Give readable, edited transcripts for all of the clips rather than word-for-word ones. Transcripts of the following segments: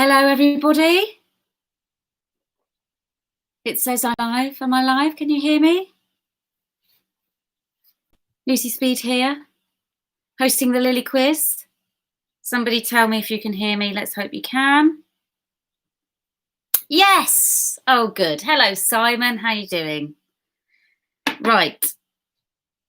Hello, everybody. It says I'm live. Am I live? Can you hear me? Lucy Speed here, hosting the Lily Quiz. Somebody tell me if you can hear me. Let's hope you can. Yes. Oh, good. Hello, Simon. How are you doing? Right.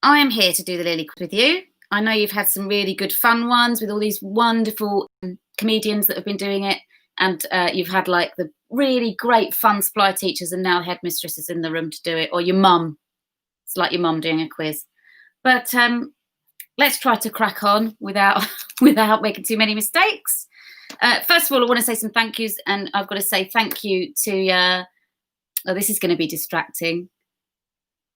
I am here to do the Lily Quiz with you. I know you've had some really good fun ones with all these wonderful comedians that have been doing it. And you've had like the really great fun supply teachers, and now the headmistress is in the room to do it, or your mum. It's like your mum doing a quiz. But let's try to crack on without making too many mistakes. First of all, I want to say some thank yous, and I've got to say thank you to. Oh, this is going to be distracting.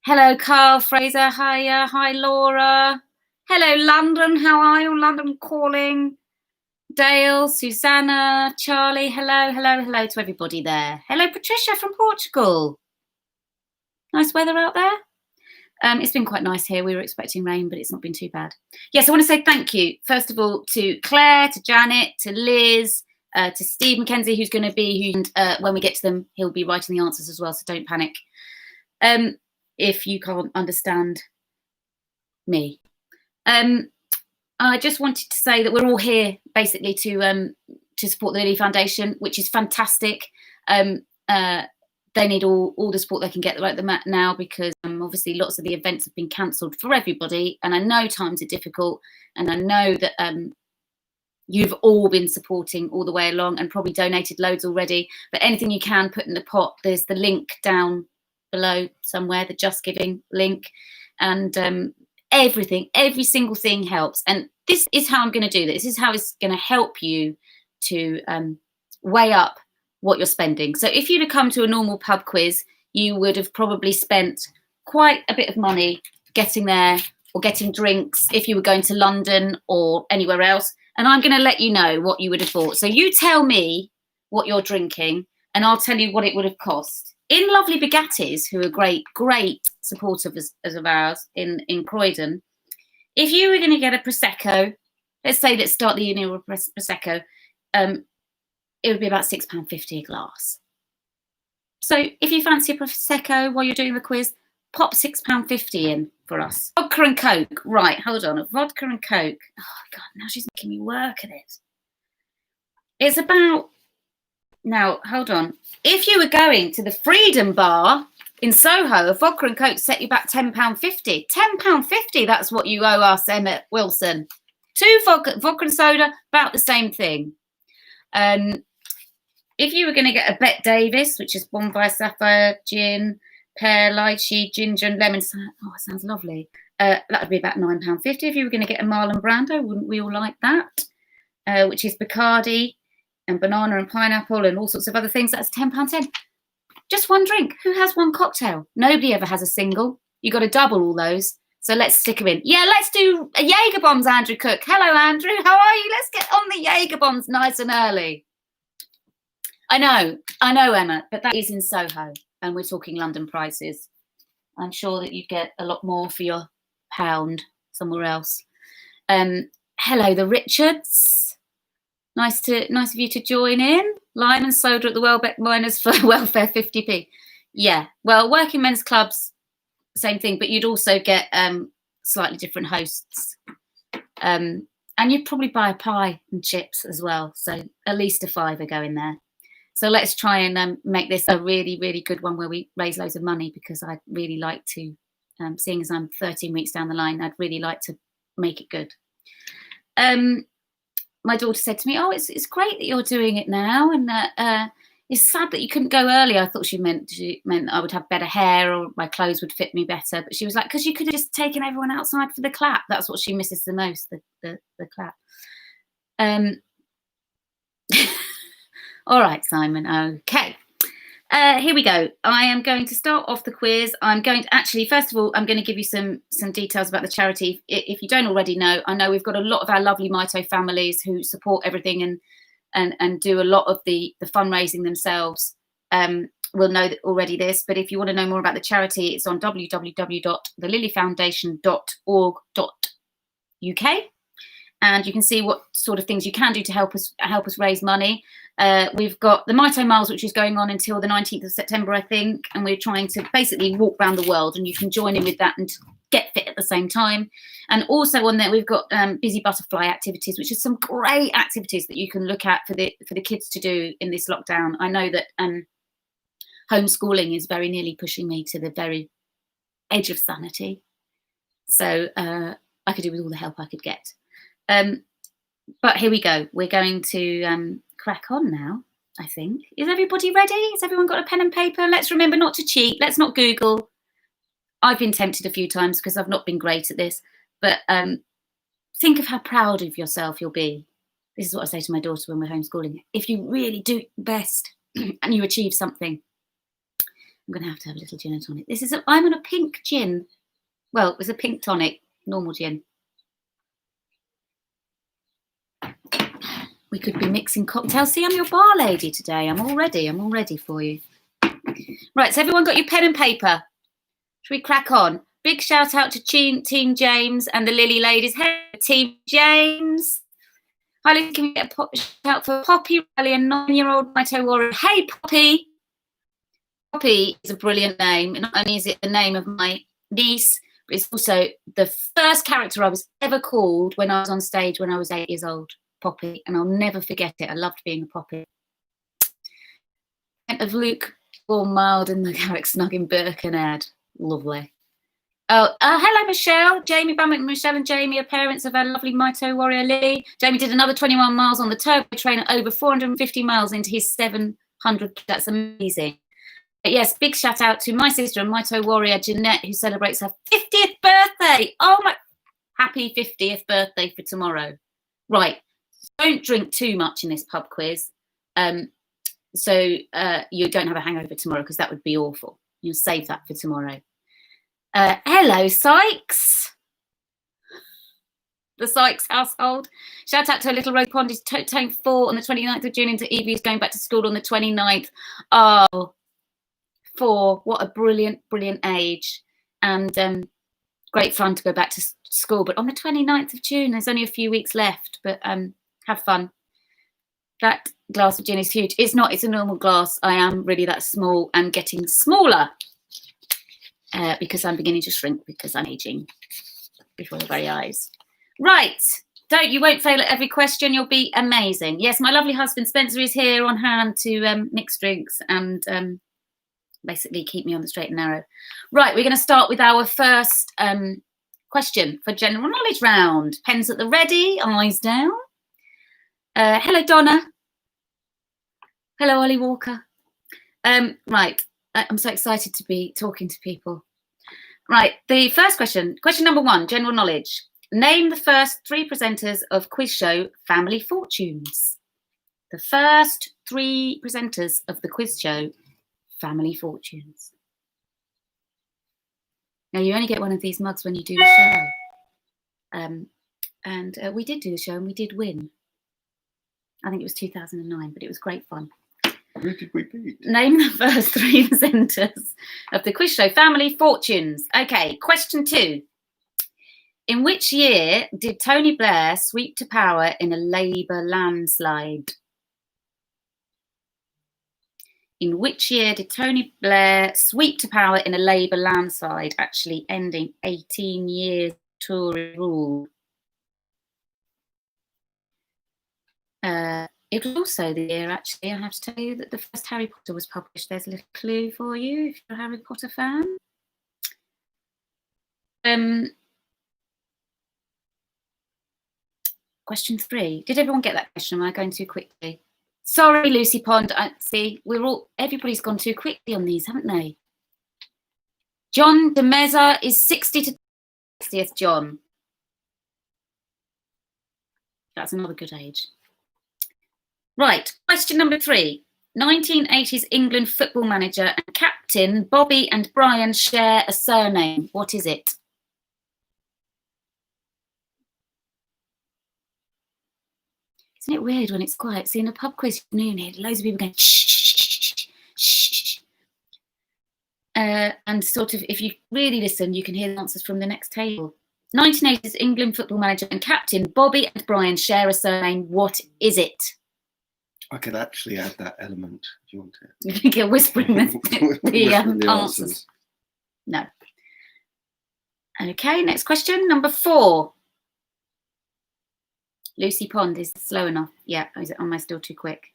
Hello, Carl Fraser. Hi, Laura. Hello, London. How are you? London calling. Dale, Susanna, Charlie, hello to everybody there. Hello, Patricia from Portugal. Nice weather out there. It's been quite nice here. We were expecting rain, but it's not been too bad. Yes, I want to say thank you, first of all, to Claire, to Janet, to Liz, to Steve McKenzie, who's going to be, when we get to them, he'll be writing the answers as well, so don't panic if you can't understand me. I just wanted to say that we're all here basically to support the Lily Foundation, which is fantastic. They need all the support they can get right now because obviously lots of the events have been cancelled for everybody, and I know times are difficult, and I know that you've all been supporting all the way along and probably donated loads already, but anything you can put in the pot. There's the link down below somewhere, the Just Giving link, and every single thing helps. And this is how I'm going to do this. This is how it's going to help you to weigh up what you're spending. So if you'd have come to a normal pub quiz, you would have probably spent quite a bit of money getting there or getting drinks if you were going to London or anywhere else. And I'm going to let you know what you would have bought. So you tell me what you're drinking and I'll tell you what it would have cost. In lovely Bugattis, who are great supporters of ours in Croydon, if you were going to get a Prosecco, let's start the union with Prosecco, it would be about £6.50 a glass. So if you fancy a Prosecco while you're doing the quiz, pop £6.50 in for us. Vodka and Coke. Right, hold on. Vodka and Coke. Oh, God, now she's making me work at it. It's about... Now, hold on. If you were going to the Freedom Bar in Soho, a vodka and Coke set you back £10.50. £10.50, that's what you owe us, Emmett Wilson. 2 vodka and soda, about the same thing. If you were going to get a Bet Davis, which is Bonfire Sapphire, gin, pear, lychee, ginger and lemon. Oh, it sounds lovely. That would be about £9.50. If you were going to get a Marlon Brando, wouldn't we all like that? Which is Bacardi and banana and pineapple and all sorts of other things. That's £10.10. Just one drink. Who has one cocktail? Nobody ever has a single. You got to double all those. So let's stick them in. Yeah, let's do a Jaeger bombs, Andrew Cook. Hello, Andrew. How are you? Let's get on the Jaeger bombs nice and early. I know, Emma, but that is in Soho, and we're talking London prices. I'm sure that you'd get a lot more for your pound somewhere else. Hello, the Richards. Nice of you to join in. Lime and soda at the Welbeck Miners for welfare 50p. Yeah, well, working men's clubs, same thing, but you'd also get slightly different hosts. And you'd probably buy a pie and chips as well. So at least a £5 go in there. So let's try and make this a really, really good one where we raise loads of money, because I'd really like to, seeing as I'm 13 weeks down the line, I'd really like to make it good. My daughter said to me, oh, it's great that you're doing it now, and it's sad that you couldn't go earlier. I thought she meant I would have better hair or my clothes would fit me better. But she was like, because you could have just taken everyone outside for the clap. That's what she misses the most, the clap. All right, Simon. Okay. Here we go. I am going to start off the quiz. I'm going to actually, first of all, I'm going to give you some details about the charity. If you don't already know, I know we've got a lot of our lovely mito families who support everything and do a lot of the fundraising themselves. Will know already this, but if you want to know more about the charity, it's on www.thelilyfoundation.org.uk. and you can see what sort of things you can do to help us raise money. We've got the Mito Miles, which is going on until the 19th of September, I think, and we're trying to basically walk around the world, and you can join in with that and get fit at the same time. And also on there, we've got busy butterfly activities, which is some great activities that you can look at for the kids to do in this lockdown. I know that homeschooling is very nearly pushing me to the very edge of sanity, so I could do with all the help I could get. But here we go. We're going to crack on now, I think. Is everybody ready? Has everyone got a pen and paper? Let's remember not to cheat. Let's not Google. I've been tempted a few times because I've not been great at this. But think of how proud of yourself you'll be. This is what I say to my daughter when we're homeschooling. If you really do your best and you achieve something. I'm going to have a little gin and tonic. I'm on a pink gin. Well, it was a pink tonic, normal gin. We could be mixing cocktails. See, I'm your bar lady today. I'm all ready for you. Right, so everyone got your pen and paper? Should we crack on? Big shout out to Team James and the Lily ladies. Hey, Team James. Hi, Lucy, can we get a shout out for Poppy Riley, a 9-year-old Mito warrior? Hey, Poppy. Poppy is a brilliant name. Not only is it the name of my niece, but it's also the first character I was ever called when I was on stage when I was 8 years old. Poppy, and I'll never forget it. I loved being a Poppy. Of Luke, warm, mild, and the Garrick snug in Birkenhead. Lovely. Oh, hello, Michelle. Jamie Bamwick, Michelle and Jamie are parents of our lovely Mito warrior, Lily. Jamie did another 21 miles on the turbo train at over 450 miles into his 700. That's amazing. But yes, big shout out to my sister and Mito warrior, Jeanette, who celebrates her 50th birthday. Oh, my. Happy 50th birthday for tomorrow. Right. Don't drink too much in this pub quiz, so you don't have a hangover tomorrow, because that would be awful. You'll save that for tomorrow. Hello, Sykes. The Sykes household. Shout out to little Rose Pond, is turning 4 on the 29th of June, into Evie, who's going back to school on the 29th. Oh, 4. What a brilliant, brilliant age. And great fun to go back to school. But on the 29th of June, there's only a few weeks left. But have fun. That glass of gin is huge. It's not, it's a normal glass. I am really that small and getting smaller because I'm beginning to shrink because I'm aging before your very eyes. Right. You won't fail at every question. You'll be amazing. Yes, my lovely husband Spencer is here on hand to mix drinks and basically keep me on the straight and narrow. Right, we're going to start with our first question for general knowledge round. Pens at the ready, eyes down. Hello, Donna. Hello, Ollie Walker. Right, I'm so excited to be talking to people. Right, the first question number 1, general knowledge. Name the first 3 presenters of quiz show Family Fortunes. The first 3 presenters of the quiz show Family Fortunes. Now, you only get one of these mugs when you do the show. And we did do the show and we did win. I think it was 2009, but it was great fun. Who did we beat? Name the first 3 presenters of the quiz show Family Fortunes. Okay, question 2. In which year did Tony Blair sweep to power in a Labour landslide? In which year did Tony Blair sweep to power in a Labour landslide, actually ending 18 years Tory rule? It was also the year, actually, I have to tell you, that the first Harry Potter was published. There's a little clue for you if you're a Harry Potter fan. Question 3. Did everyone get that question? Am I going too quickly? Sorry, Lucy Pond. See, everybody's gone too quickly on these, haven't they? John de Meza is 60 to 60th John. That's another good age. Right, question number 3. 1980s England football manager and captain Bobby and Brian share a surname. What is it? Isn't it weird when it's quiet? See, in a pub quiz, you hear loads of people going, shh, shh, shh, shh. And sort of, if you really listen, you can hear the answers from the next table. 1980s England football manager and captain Bobby and Brian share a surname. What is it? I could actually add that element if you want it. You think you're whispering the Whispering the answers? No. Okay, next question, number 4. Lucy Pond is slow enough. Yeah, am I still too quick?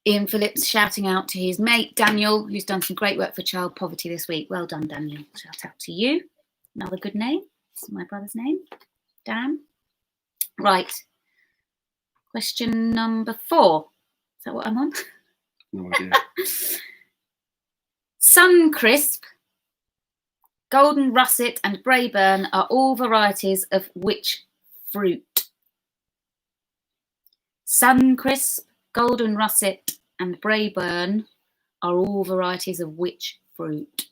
Ian Phillips shouting out to his mate Daniel, who's done some great work for child poverty this week. Well done, Daniel. Shout out to you. Another good name. It's my brother's name, Dan. Right. Question number 4. Is that what I'm on? No idea. Suncrisp, Golden Russet and Braeburn are all varieties of which fruit? Suncrisp, Golden Russet and Braeburn are all varieties of which fruit?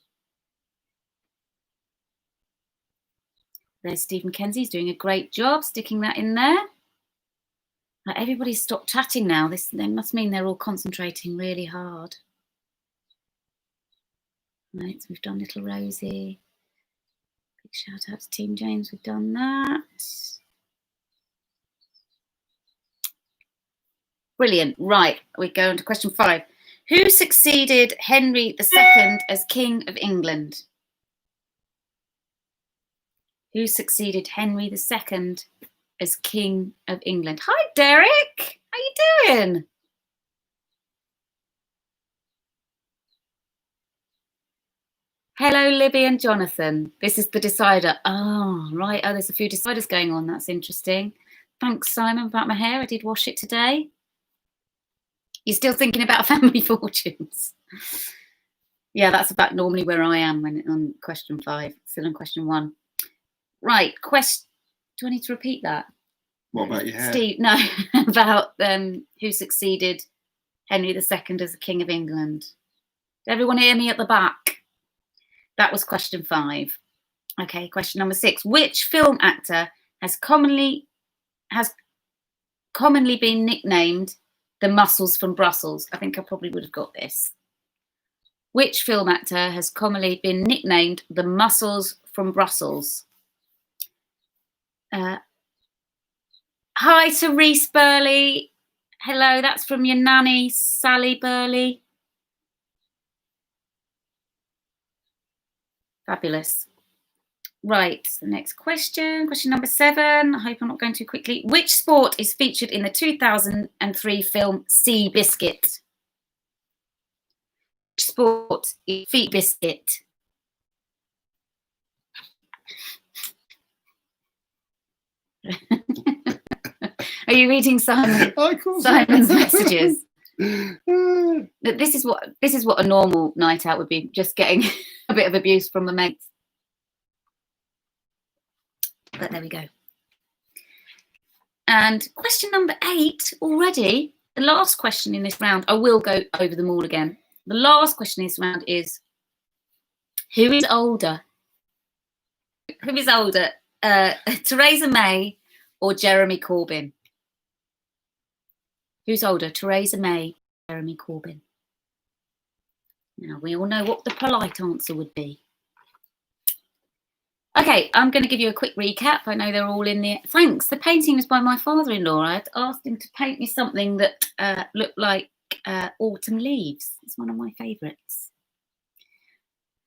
There's Steve Mackenzie's doing a great job sticking that in there. Right, everybody's stopped chatting now. They must mean they're all concentrating really hard. Right, so we've done Little Rosie. Big shout out to Team James, we've done that. Brilliant. Right, we go on to question 5. Who succeeded Henry II as King of England? Who succeeded Henry II as King of England? Hi, Derek. How you doing? Hello, Libby and Jonathan. This is the decider. Oh, right. Oh, there's a few deciders going on. That's interesting. Thanks, Simon, about my hair. I did wash it today. You're still thinking about family fortunes? Yeah, that's about normally where I am when on question 5. Still on question 1. Right. Do I need to repeat that? What about your hair? Steve, no, about who succeeded Henry II as the King of England. Did everyone hear me at the back? That was question 5. Okay, question number 6. Which film actor has commonly been nicknamed the Muscles from Brussels? I think I probably would have got this. Which film actor has commonly been nicknamed the Muscles from Brussels? Hi to Reese Burley. Hello, that's from your nanny, Sally Burley. Fabulous. Right, the next question. Question number 7. I hope I'm not going too quickly. Which sport is featured in the 2003 film Seabiscuit? Which sport is Feet Biscuit? Are you reading Simon's messages? This is what a normal night out would be, just getting a bit of abuse from the mates. But there we go. And question number 8 already, the last question in this round. I will go over them all again. The last question in this round is, who is older? Who is older, Theresa May or Jeremy Corbyn? Who's older, Theresa May or Jeremy Corbyn? Now, we all know what the polite answer would be. Okay, I'm going to give you a quick recap. I know they're all in there. Thanks. The painting was by my father-in-law. I had asked him to paint me something that looked like autumn leaves. It's one of my favourites.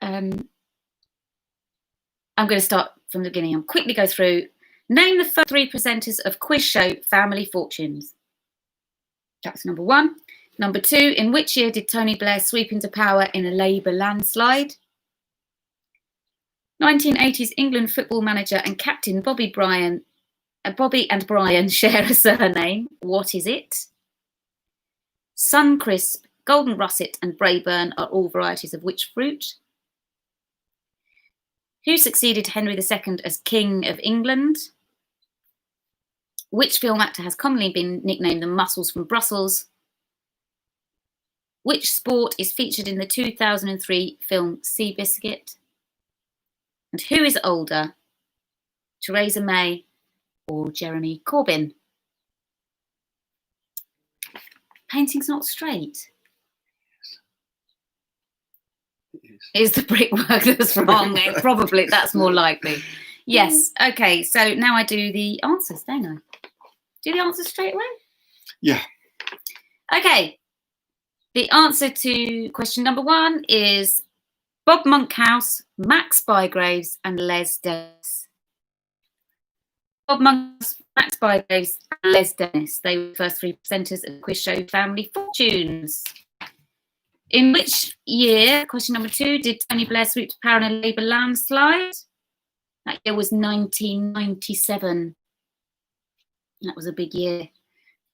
I'm going to start from the beginning. I'll quickly go through. Name the first 3 presenters of quiz show Family Fortunes. That's number 1. Number 2, in which year did Tony Blair sweep into power in a Labour landslide? 1980s England football manager and captain Bobby and Brian share a surname. What is it? Suncrisp, Golden Russet and Braeburn are all varieties of which fruit? Who succeeded Henry II as King of England? Which film actor has commonly been nicknamed the Muscles from Brussels? Which sport is featured in the 2003 film Seabiscuit? And who is older, Theresa May or Jeremy Corbyn? Painting's not straight. It is. Is the brickwork that's wrong? Probably, that's more likely. Yes. Okay. So now I do the answers, don't I? Do the answers straight away? Yeah. Okay. The answer to question number 1 is Bob Monkhouse, Max Bygraves, and Les Dennis. Bob Monkhouse, Max Bygraves, and Les Dennis. They were the first 3 presenters of the quiz show Family Fortunes. In which year, question number 2, did Tony Blair swoop to power in a Labour landslide? That year was 1997. That was a big year.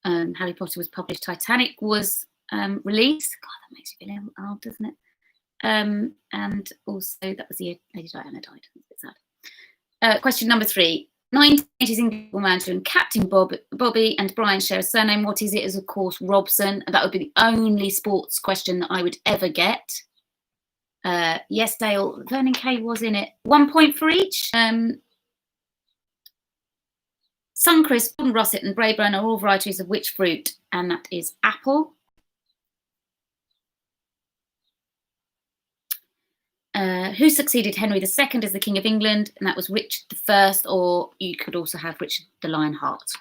Harry Potter was published. Titanic was released. God, that makes you feel old, doesn't it? And also, that was the year Lady Diana died. It's sad. Question number 3. 1980s England manager and Captain Bobby and Brian share a surname. What is it? Is of course Robson. That would be the only sports question that I would ever get. Yes, Dale. Vernon Kay was in it. 1 point for each. Suncrisp, Gordon Russet, and Braeburn are all varieties of which fruit? And that is apple. Who succeeded Henry II as the King of England? And that was Richard I, or you could also have Richard the Lionheart.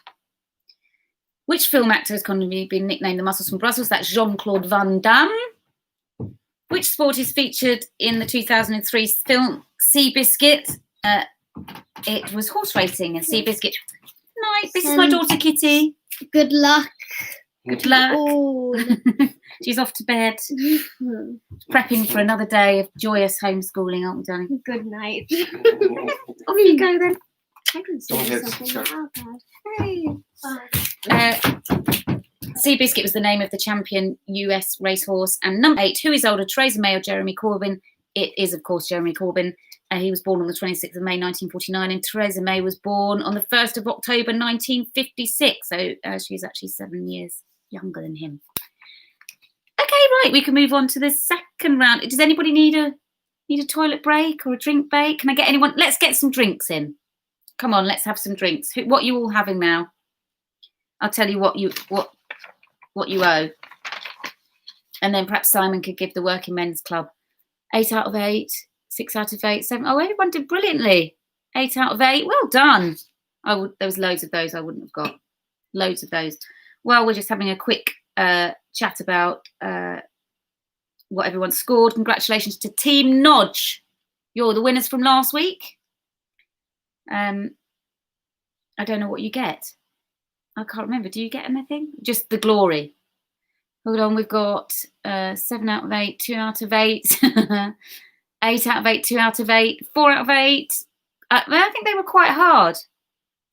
Which film actor has commonly been nicknamed the Muscles from Brussels? That's Jean-Claude Van Damme. Which sport is featured in the 2003 film Seabiscuit? It was horse racing and Seabiscuit. Night. This is my daughter Kitty. Good luck. Good luck. Oh. She's off to bed. Prepping for another day of joyous homeschooling, aren't we, darling? Good night. Off you go then. I can see Don't get something on distracted. the iPad. Hey. Seabiscuit was the name of the champion US racehorse. And number 8, who is older, Theresa May or Jeremy Corbyn? It is, of course, Jeremy Corbyn. He was born on the 26th of May 1949, and Theresa May was born on the 1st of October 1956. So she's actually 7 years younger than him. Okay, right, we can move on to the second round. Does anybody need a toilet break or a drink break? Can I get anyone? Let's get some drinks in. Come on, let's have some drinks. What are you all having now? I'll tell you what you owe. And then perhaps Simon could give the Working Men's Club 8 out of 8. 6 out of 8, 7. Oh, everyone did brilliantly. 8 out of 8. Well done. There was loads of those I wouldn't have got. Loads of those. Well, we're just having a quick chat about what everyone scored. Congratulations to Team Nodge. You're the winners from last week. I don't know what you get. I can't remember. Do you get anything? Just the glory. Hold on. We've got 7 out of 8, 2 out of 8. 8 out of 8, 2 out of 8, 4 out of 8. I think they were quite hard.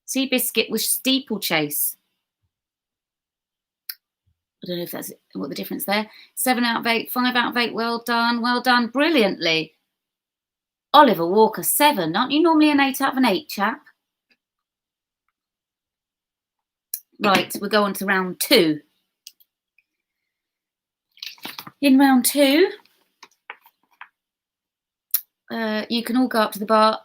Seabiscuit was steeplechase. I don't know if that's what the difference there. 7 out of 8, 5 out of 8. Well done, brilliantly. Oliver Walker, 7. Aren't you normally an 8 out of an 8, chap? Right, we'll go on to round 2. In round 2. You can all go up to the bar.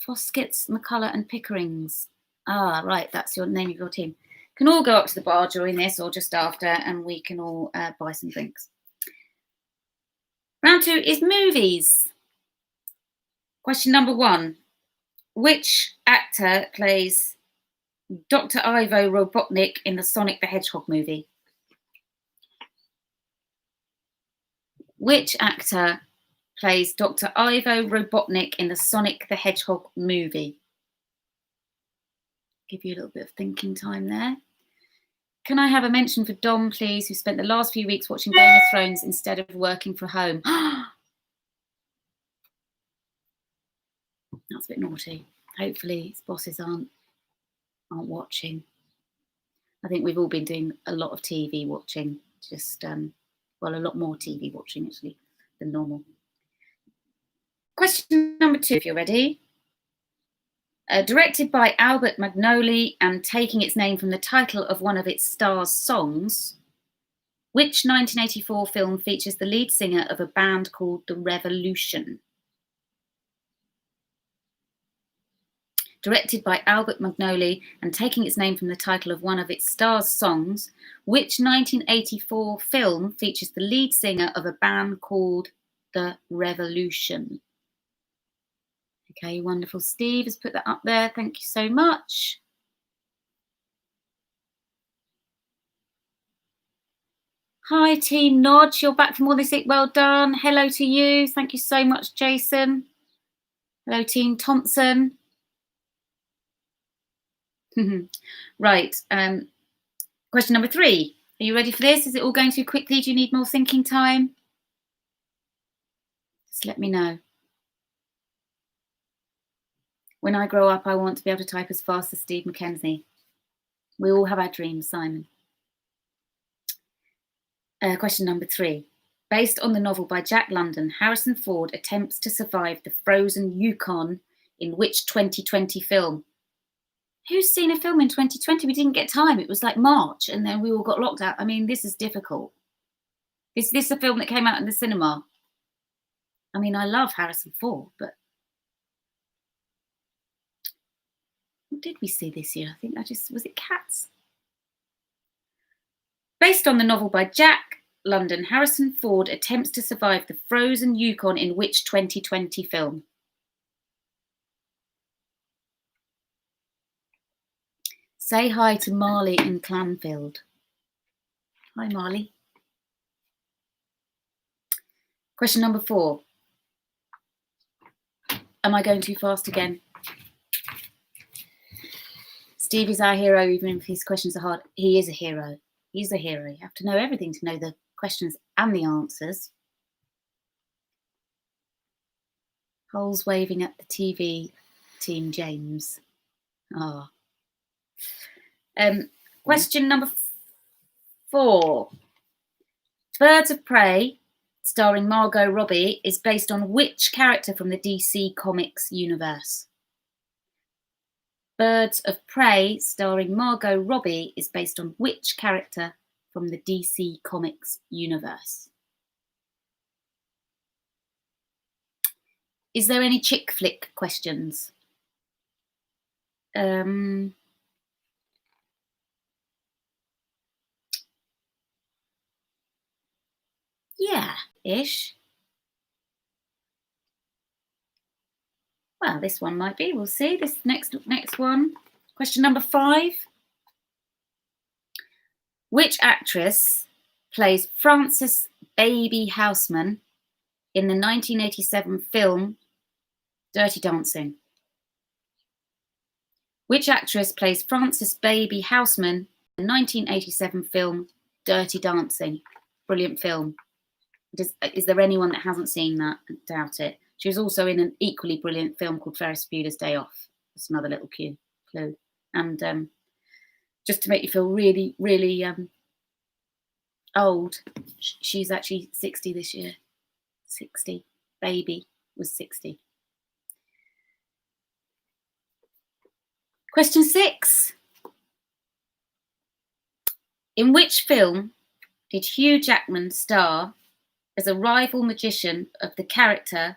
Foskets, McCullough and Pickerings. Ah, right, that's your name of your team. Can all go up to the bar during this or just after, and we can all buy some drinks. Round 2 is movies. Question number 1. Which actor plays Dr. Ivo Robotnik in the Sonic the Hedgehog movie? Which actor plays Dr. Ivo Robotnik in the Sonic the Hedgehog movie? Give you a little bit of thinking time there. Can I have a mention for Dom, please, who spent the last few weeks watching Game of Thrones instead of working from home? That's a bit naughty. Hopefully his bosses aren't watching. I think we've all been doing a lot of TV watching. Just, well, a lot more TV watching, actually, than normal. Question number 2, if you're ready. Directed by Albert Magnoli and taking its name from the title of one of its star's songs, which 1984 film features the lead singer of a band called The Revolution? Directed by Albert Magnoli and taking its name from the title of one of its star's songs, which 1984 film features the lead singer of a band called The the revolution? Okay, wonderful. Steve has put that up there. Thank you so much. Hi, Team Nodge. You're back from all this. Well done. Hello to you. Thank you so much, Jason. Hello, Team Thompson. Right. Question number 3. Are you ready for this? Is it all going too quickly? Do you need more thinking time? Just let me know. When I grow up, I want to be able to type as fast as Steve McKenzie. We all have our dreams, Simon. Question number 3. Based on the novel by Jack London, Harrison Ford attempts to survive the frozen Yukon in which 2020 film? Who's seen a film in 2020? We didn't get time. It was like March and then we all got locked out. I mean, this is difficult. Is this a film that came out in the cinema? I mean, I love Harrison Ford, but what did we see this year? I think was it Cats? Based on the novel by Jack London, Harrison Ford attempts to survive the frozen Yukon in which 2020 film? Say hi to Marley in Clanfield. Hi, Marley. Question number 4. Am I going too fast again? Steve is our hero, even if his questions are hard. He is a hero. He's a hero. You have to know everything to know the questions and the answers. Holes waving at the TV, Team James. Ah. Question number 4. Birds of Prey, starring Margot Robbie, is based on which character from the DC Comics universe? Birds of Prey, starring Margot Robbie, is based on which character from the DC Comics universe? Is there any chick flick questions? Yeah-ish. Well, this one might be. We'll see. This next one. Question number 5. Which actress plays Frances Baby Houseman in the 1987 film Dirty Dancing? Which actress plays Frances Baby Houseman in the 1987 film Dirty Dancing? Brilliant film. Is there anyone that hasn't seen that? I doubt it. She was also in an equally brilliant film called Ferris Bueller's Day Off. That's another little clue. And just to make you feel really, really old, she's actually 60 this year. 60. Baby was 60. Question 6. In which film did Hugh Jackman star as a rival magician of the character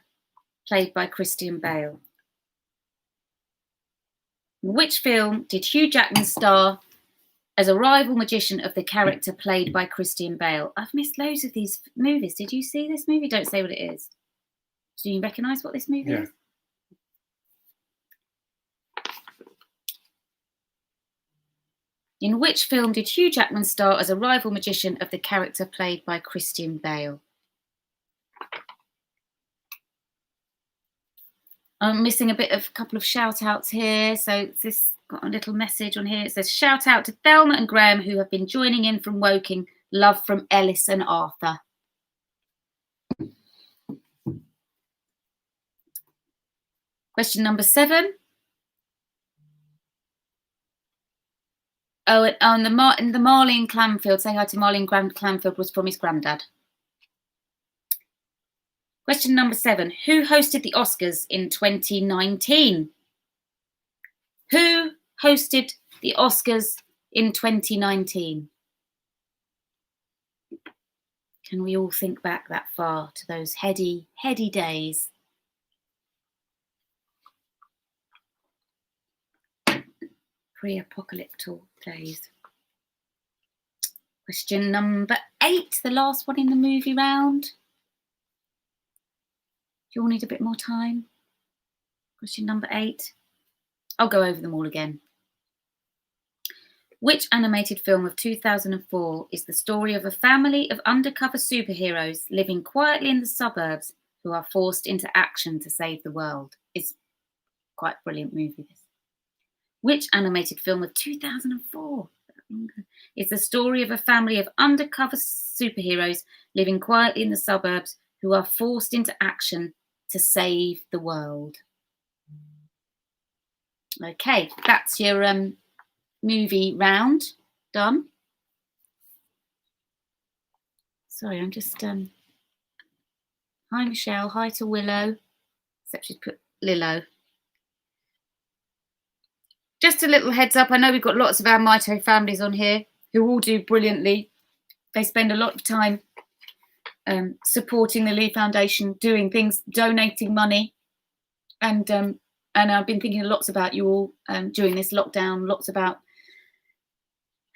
played by Christian Bale? In which film did Hugh Jackman star as a rival magician of the character played by Christian Bale? I've missed loads of these movies. Did you see this movie? Don't say what it is. Do you recognise what this movie is? In which film did Hugh Jackman star as a rival magician of the character played by Christian Bale? I'm missing a couple of shout outs here. So this got a little message on here. It says, shout out to Thelma and Graham who have been joining in from Woking. Love from Ellis and Arthur. Question number 7. Oh, and the Marley in Clanfield. Say hi to Marley in Clanfield was from his granddad. Question number 7. Who hosted the Oscars in 2019? Who hosted the Oscars in 2019? Can we all think back that far to those heady days? Pre-apocalyptic days. Question number 8, the last one in the movie round. you all need a bit more time? Question number 8. I'll go over them all again. Which animated film of 2004 is the story of a family of undercover superheroes living quietly in the suburbs who are forced into action to save the world? It's quite a brilliant movie, this. Which animated film of 2004 is the story of a family of undercover superheroes living quietly in the suburbs who are forced into action to save the world? Okay, that's your movie round done. Sorry, I'm just hi Michelle, hi to Willow, except she's put Lillo. Just a little heads up, I know we've got lots of our mito families on here who all do brilliantly. They spend a lot of time supporting the Lee Foundation, doing things, donating money, and I've been thinking lots about you all during this lockdown, lots about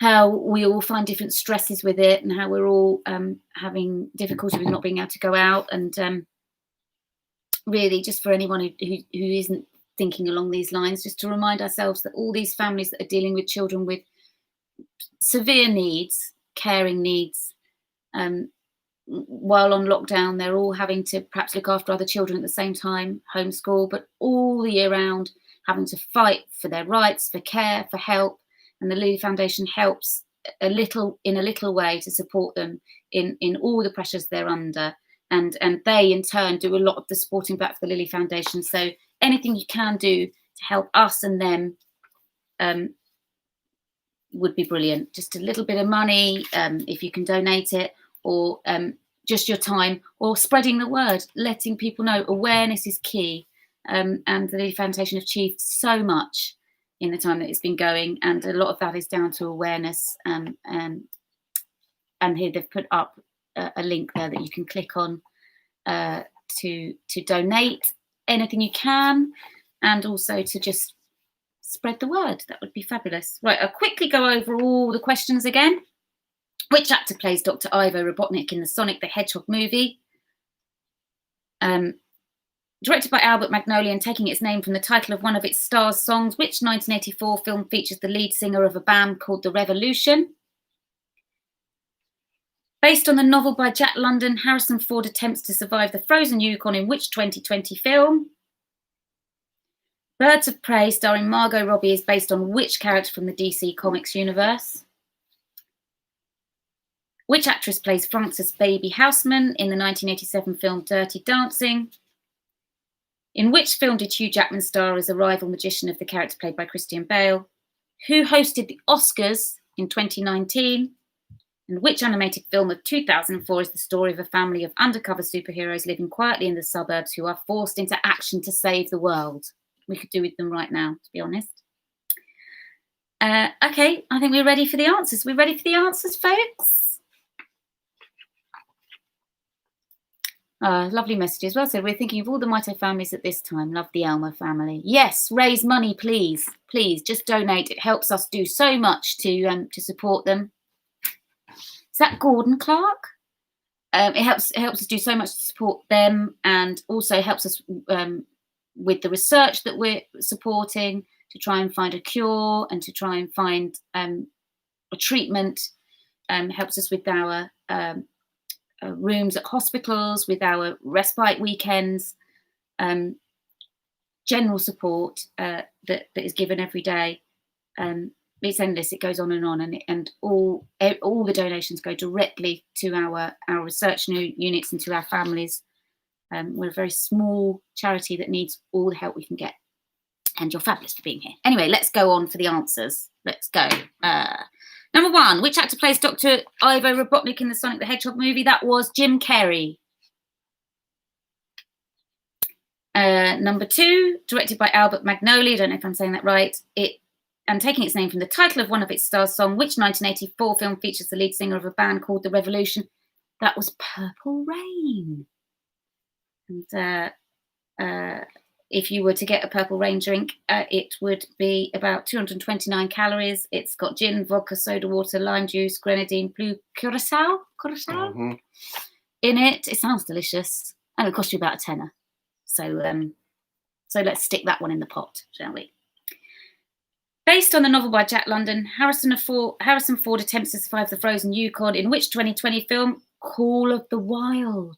how we all find different stresses with it and how we're all having difficulty with not being able to go out, and really just for anyone who isn't thinking along these lines, just to remind ourselves that all these families that are dealing with children with severe needs, caring needs, while on lockdown, they're all having to perhaps look after other children at the same time, homeschool, but all the year round having to fight for their rights, for care, for help. And the Lily Foundation helps in a little way to support them in all the pressures they're under. And they in turn do a lot of the supporting back for the Lily Foundation. So anything you can do to help us and them would be brilliant. Just a little bit of money, if you can donate it, or just your time, or spreading the word, letting people know. Awareness is key. And the Lily Foundation have achieved so much in the time that it's been going, and a lot of that is down to awareness. And here they've put up a link there that you can click on to donate anything you can, and also to just spread the word. That would be fabulous. Right, I'll quickly go over all the questions again. Which actor plays Dr. Ivo Robotnik in the Sonic the Hedgehog movie? Directed by Albert Magnoli and taking its name from the title of one of its stars' songs, which 1984 film features the lead singer of a band called The Revolution? Based on the novel by Jack London, Harrison Ford attempts to survive the frozen unicorn in which 2020 film? Birds of Prey, starring Margot Robbie, is based on which character from the DC Comics universe? Which actress plays Frances Baby Houseman in the 1987 film Dirty Dancing? In which film did Hugh Jackman star as a rival magician of the character played by Christian Bale? Who hosted the Oscars in 2019? And which animated film of 2004 is the story of a family of undercover superheroes living quietly in the suburbs who are forced into action to save the world? We could do with them right now, to be honest. Okay, I think we're ready for the answers. We're ready for the answers, folks? Lovely message as well. So we're thinking of all the mito families at this time. Love the Elmo family. Yes, raise money, please. Please, just donate. It helps us do so much to support them. Is that Gordon Clark? It helps us do so much to support them, and also helps us with the research that we're supporting to try and find a cure and to try and find a treatment. Helps us with our rooms at hospitals, with our respite weekends, general support that is given every day. It's endless. It goes on, and all the donations go directly to our research units and to our families. We're a very small charity that needs all the help we can get. And you're fabulous for being here. Anyway, let's go on for the answers. Let's go. Number 1, which actor plays Dr. Ivo Robotnik in the Sonic the Hedgehog movie? That was Jim Carrey. Number 2, directed by Albert Magnoli. I don't know if I'm saying that right. And taking its name from the title of one of its stars' song, which 1984 film features the lead singer of a band called The Revolution? That was Purple Rain. And if you were to get a Purple Rain drink, it would be about 229 calories. It's got gin, vodka, soda water, lime juice, grenadine, blue curacao in it. It sounds delicious. And it'll cost you about a tenner. So let's stick that one in the pot, shall we? Based on the novel by Jack London, Harrison Ford attempts to survive the frozen Yukon in which 2020 film? Call of the Wild.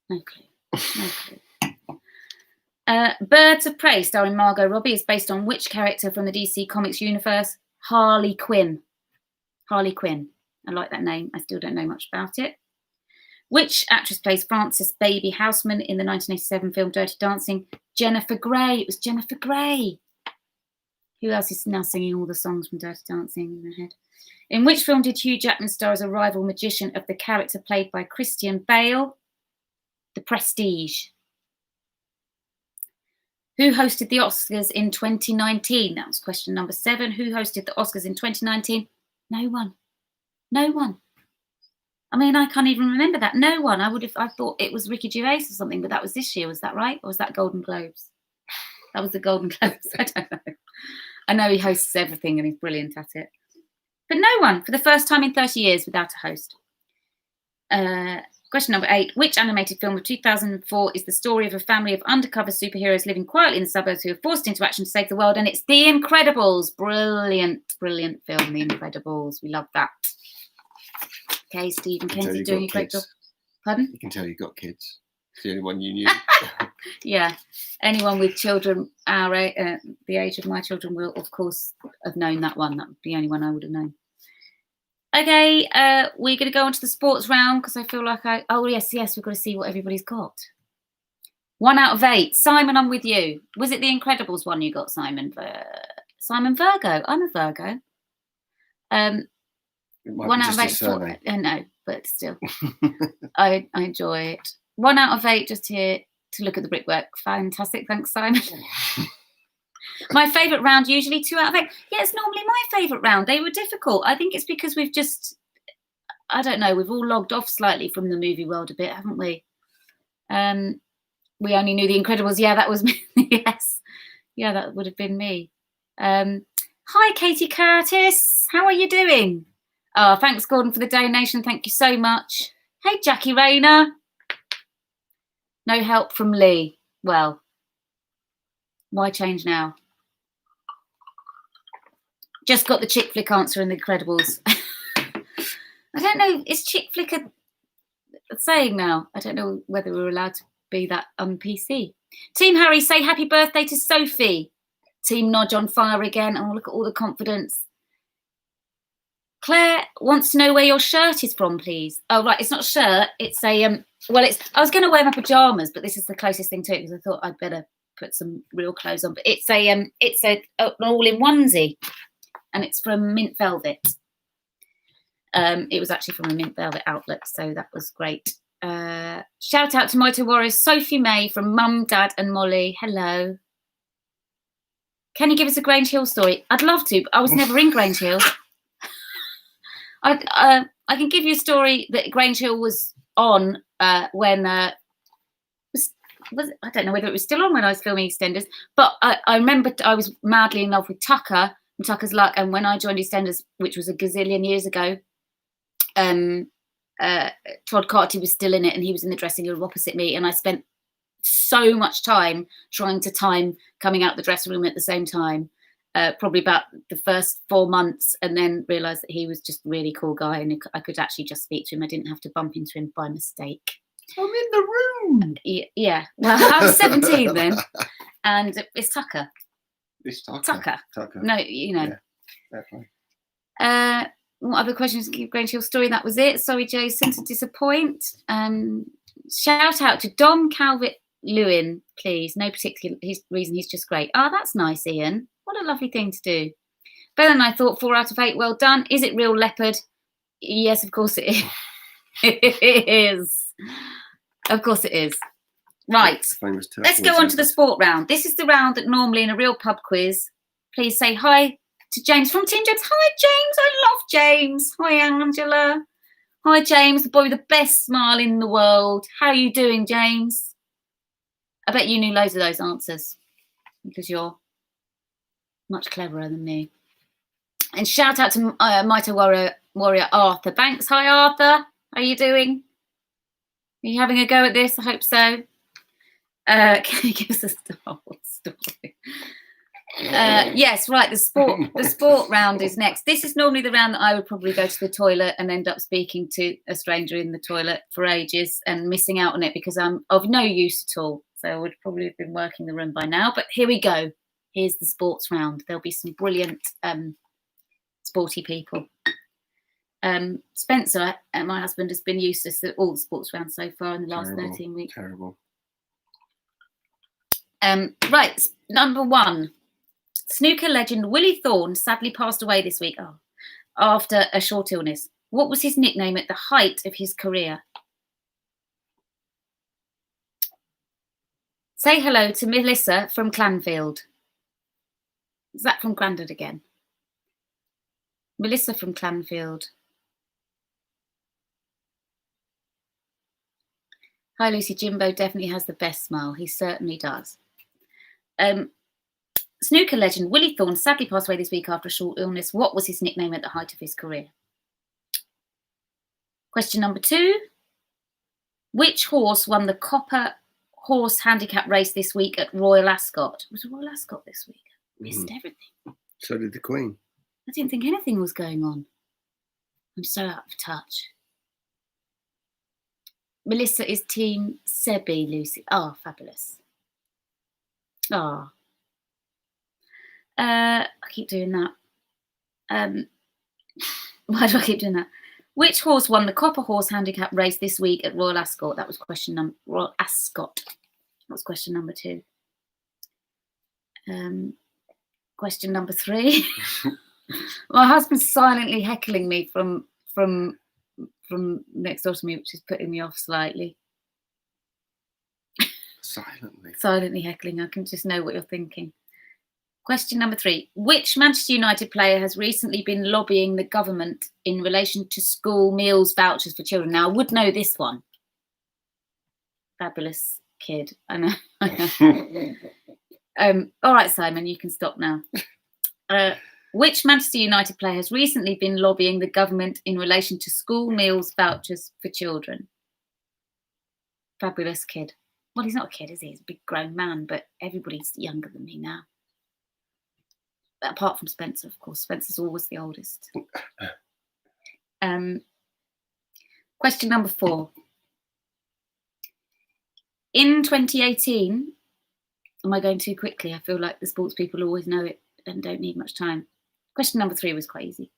No clue. No clue. Birds of Prey, starring Margot Robbie, is based on which character from the DC Comics universe? Harley Quinn. Harley Quinn. I like that name. I still don't know much about it. Which actress plays Frances Baby Houseman in the 1987 film Dirty Dancing? Jennifer Grey. It was Jennifer Grey. Who else is now singing all the songs from Dirty Dancing in their head? In which film did Hugh Jackman star as a rival magician of the character played by Christian Bale? The Prestige. Who hosted the Oscars in 2019? That was question number 7. Who hosted the Oscars in 2019? No one. No one. I mean, I can't even remember that. No one. I thought it was Ricky Gervais or something, but that was this year. Was that right? Or was that Golden Globes? That was the Golden Globes. I don't know. I know he hosts everything and he's brilliant at it. But no one, for the first time in 30 years, without a host. Question number 8. Which animated film of 2004 is the story of a family of undercover superheroes living quietly in the suburbs who are forced into action to save the world? And it's The Incredibles. Brilliant, brilliant film, The Incredibles. We love that. Okay, Steve and Kenzie doing a great job. Pardon? You can tell you've got kids. It's the only one you knew. Yeah. Anyone with children the age of my children will, of course, have known that one. That would be the only one I would have known. Okay, we're going to go on to the sports round because I feel like oh, yes, we've got to see what everybody's got. 1 out of 8. Simon, I'm with you. Was it The Incredibles one you got, Simon? Simon Virgo. I'm a Virgo. 1 out of 8. 4, no, but still. I enjoy it. 1 out of 8 just here to look at the brickwork. Fantastic. Thanks, Simon. My favourite round, usually 2 out of 8. Yeah, it's normally my favourite round. They were difficult. I think it's because we've just, I don't know, we've all logged off slightly from the movie world a bit, haven't we? We only knew The Incredibles. Yeah, that was me. Yes. Yeah, that would have been me. Hi, Katie Curtis. How are you doing? Oh, thanks, Gordon, for the donation. Thank you so much. Hey, Jackie Rayner. No help from Lee. Well, why change now? Just got the chick flick answer in The Incredibles. I don't know. Is chick flick a saying now? I don't know whether we're allowed to be that on PC. Team Harry, say happy birthday to Sophie. Team Nodge on fire again. Oh, look at all the confidence. Claire wants to know where your shirt is from, please. Oh, right. It's not a shirt. It's a, well, I was going to wear my pajamas, but this is the closest thing to it because I thought I'd better put some real clothes on. But it's an all-in onesie and it's from Mint Velvet. It was actually from a Mint Velvet outlet, so that was great. Shout out to Mito Warriors, Sophie May from Mum, Dad and Molly. Hello. Can you give us a Grange Hill story? I'd love to, but I was never in Grange Hill. I can give you a story that Grange Hill was on when I don't know whether it was still on when I was filming EastEnders, but I remember I was madly in love with Tucker and Tucker's Luck, and when I joined EastEnders, which was a gazillion years ago, Todd Carty was still in it and he was in the dressing room opposite me, and I spent so much time trying to time coming out the dressing room at the same time. Probably about the first 4 months, and then realised that he was just a really cool guy and I could actually just speak to him. I didn't have to bump into him by mistake. I'm in the room. Yeah. Well, I was 17 then, and it's Tucker. It's Tucker. No, you know. Yeah, definitely. What other questions? Grange Hill story. That was it. Sorry, Jason, to disappoint. Shout out to Dom Calvert-Lewin, please. No particular reason. He's just great. Oh, that's nice, Ian. What a lovely thing to do. Better than I thought. 4 out of 8. Well done. Is it real leopard? Yes, of course it is. It is. Of course it is. Right. Let's go on to the sport round. This is the round that normally in a real pub quiz. Please say hi to James from Team James. Hi, James. I love James. Hi, Angela. Hi, James, the boy with the best smile in the world. How are you doing, James? I bet you knew loads of those answers because you're much cleverer than me. And shout out to Mito Warrior Arthur Banks. Hi, Arthur. How are you doing? you having a go at this? I hope so. Can you give us the whole story? Yes, right. The sport round is next. This is normally the round that I would probably go to the toilet and end up speaking to a stranger in the toilet for ages and missing out on it because I'm of no use at all. So I would probably have been working the room by now. But here we go. Here's the sports round. There'll be some brilliant sporty people. Spencer, my husband, has been useless at all the sports rounds so far in the last 13 weeks. Terrible. Right, number one. Snooker legend Willie Thorne sadly passed away this week after a short illness. What was his nickname at the height of his career? Say hello to Melissa from Clanfield. Is that from Grandad again? Melissa from Clanfield. Hi, Lucy. Jimbo definitely has the best smile. He certainly does. Snooker legend Willie Thorne sadly passed away this week after a short illness. What was his nickname at the height of his career? Question number 2. Which horse won the Copper Horse Handicap race this week at Royal Ascot? Was it Royal Ascot this week? Missed everything. So did the Queen. I didn't think anything was going on. I'm so out of touch. Melissa is Team Sebi, Lucy. Oh, fabulous. Oh. I keep doing that. Why do I keep doing that? Which horse won the Copper Horse Handicap race this week at Royal Ascot? That was question Royal Ascot. That was question number 2. Question number 3. My husband's silently heckling me from next door to me, which is putting me off slightly. Silently heckling. I can just know what you're thinking. Question number 3. Which Manchester United player has recently been lobbying the government in relation to school meals vouchers for children? Now, I would know this one. Fabulous kid. I know. All right, Simon, you can stop now. Which Manchester United player has recently been lobbying the government in relation to school meals vouchers for children? Fabulous kid. Well, he's not a kid, is he? He's a big grown man, but everybody's younger than me now. Apart from Spencer, of course. Spencer's always the oldest. Question number 4. In 2018, am I going too quickly? I feel like the sports people always know it and don't need much time. Question number 3 was quite easy.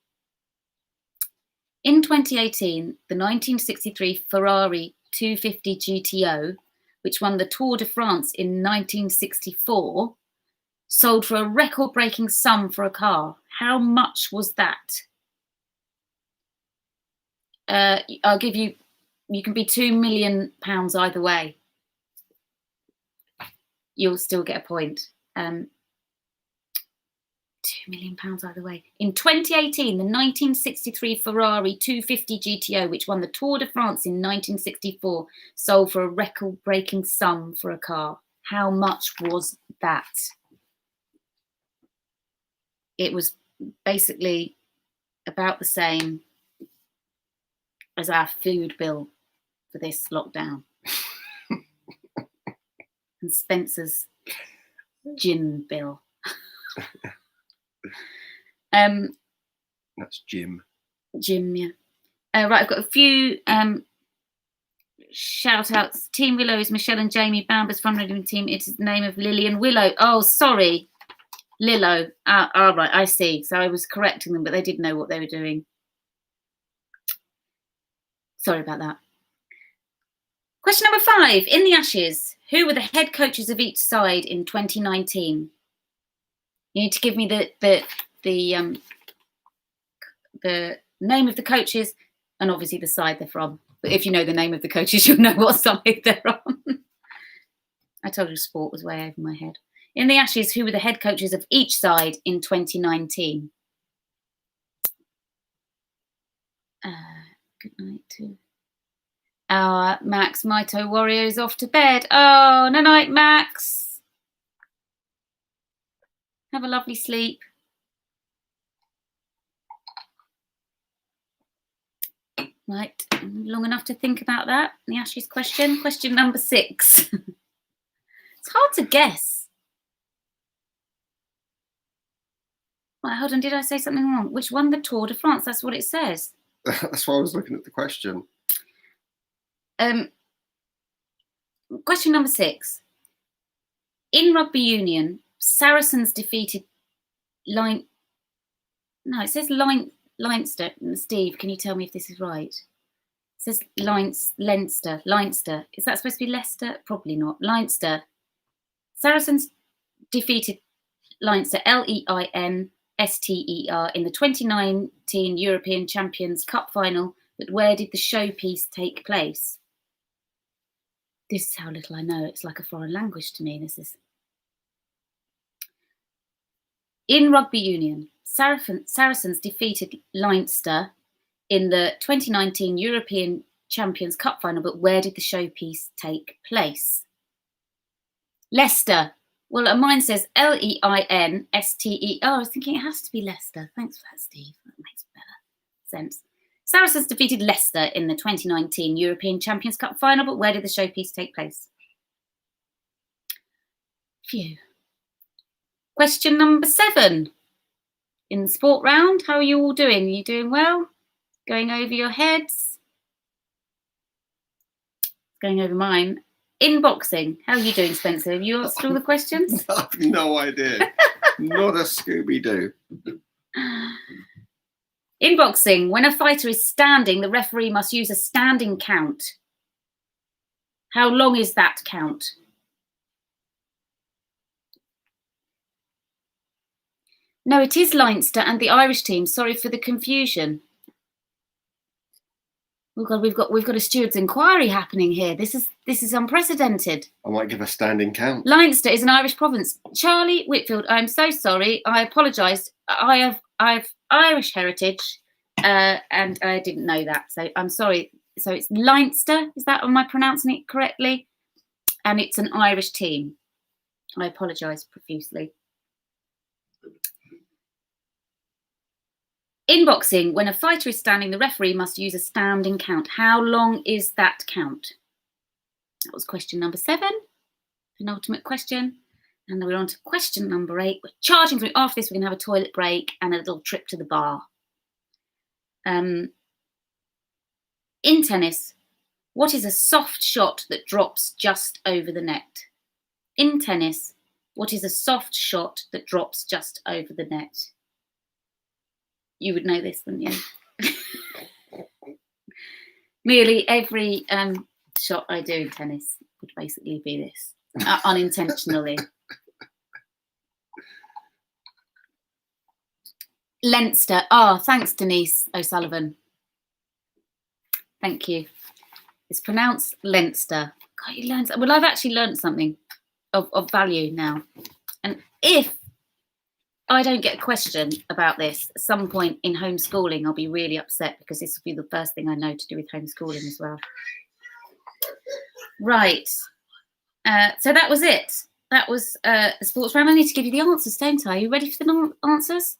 In 2018, the 1963 Ferrari 250 GTO, which won the Tour de France in 1964, sold for a record-breaking sum for a car. How much was that? I'll give you, you can be £2 million either way. You'll still get a point. £2 million either way. In 2018, the 1963 Ferrari 250 GTO, which won the Tour de France in 1964, sold for a record-breaking sum for a car. How much was that? It was basically about the same as our food bill for this lockdown. And Spencer's gin bill. That's Jim. Jim, yeah. Right, I've got a few shout outs. Team Willow is Michelle and Jamie Bamber's fundraising team. It is the name of Lily and Willow. Oh, sorry. Lillo. All right, I see. So I was correcting them, but they didn't know what they were doing. Sorry about that. Question number 5. In the Ashes, who were the head coaches of each side in 2019? You need to give me the name of the coaches and obviously the side they're from. But if you know the name of the coaches, you'll know what side they're on. I told you sport was way over my head. In the Ashes, who were the head coaches of each side in 2019? Good night to our Max Mito Warrior is off to bed. Oh, no night, Max. Have a lovely sleep. Right, long enough to think about that. The Ashley's question. Question number 6. It's hard to guess. Right, hold on, did I say something wrong? Which won the Tour de France? That's what it says. That's why I was looking at the question. Question number 6. In rugby union, Saracens defeated it says Leinster. Steve, can you tell me if this is right? It says Leinster. Is that supposed to be Leicester? Probably not. Leinster. Saracens defeated Leinster, Leinster, in the 2019 European Champions Cup final. But where did the showpiece take place? This is how little I know. It's like a foreign language to me. This is in rugby union. Saracens defeated Leinster in the 2019 European Champions Cup final, but where did the showpiece take place? Leicester. Well, mine says Leinster. I was thinking it has to be Leicester. Thanks for that, Steve. That makes better sense. Saracens defeated Leicester in the 2019 European Champions Cup final, but where did the showpiece take place? Phew. Question number 7. In the sport round, how are you all doing? Are you doing well? Going over your heads? Going over mine. In boxing, how are you doing, Spencer? Have you asked all the questions? I have no idea. Not a Scooby-Doo. In boxing, when a fighter is standing, the referee must use a standing count. How long is that count? No, it is Leinster and the Irish team. Sorry for the confusion. Oh God, we've got a steward's inquiry happening here. This is unprecedented. I might give a standing count. Leinster is an Irish province. Charlie Whitfield, I'm so sorry. I apologise. I have Irish heritage, and I didn't know that. So I'm sorry. So it's Leinster. Am I pronouncing it correctly? And it's an Irish team. I apologise profusely. In boxing, when a fighter is standing, the referee must use a standing count. How long is that count? That was question number 7, penultimate question. And then we're on to question number 8. We're charging through. After this, we're going to have a toilet break and a little trip to the bar. In tennis, what is a soft shot that drops just over the net? In tennis, what is a soft shot that drops just over the net? You would know this, wouldn't you? Nearly every shot I do in tennis would basically be this, unintentionally. Leinster. Thanks, Denise O'Sullivan. Thank you. It's pronounced Leinster. God, you learned. Well, I've actually learned something of value now. And if I don't get a question about this at some point in homeschooling, I'll be really upset, because this will be the first thing I know to do with homeschooling as well. Right. So that was it. That was the sports round. I need to give you the answers, don't I? Are you ready for the answers?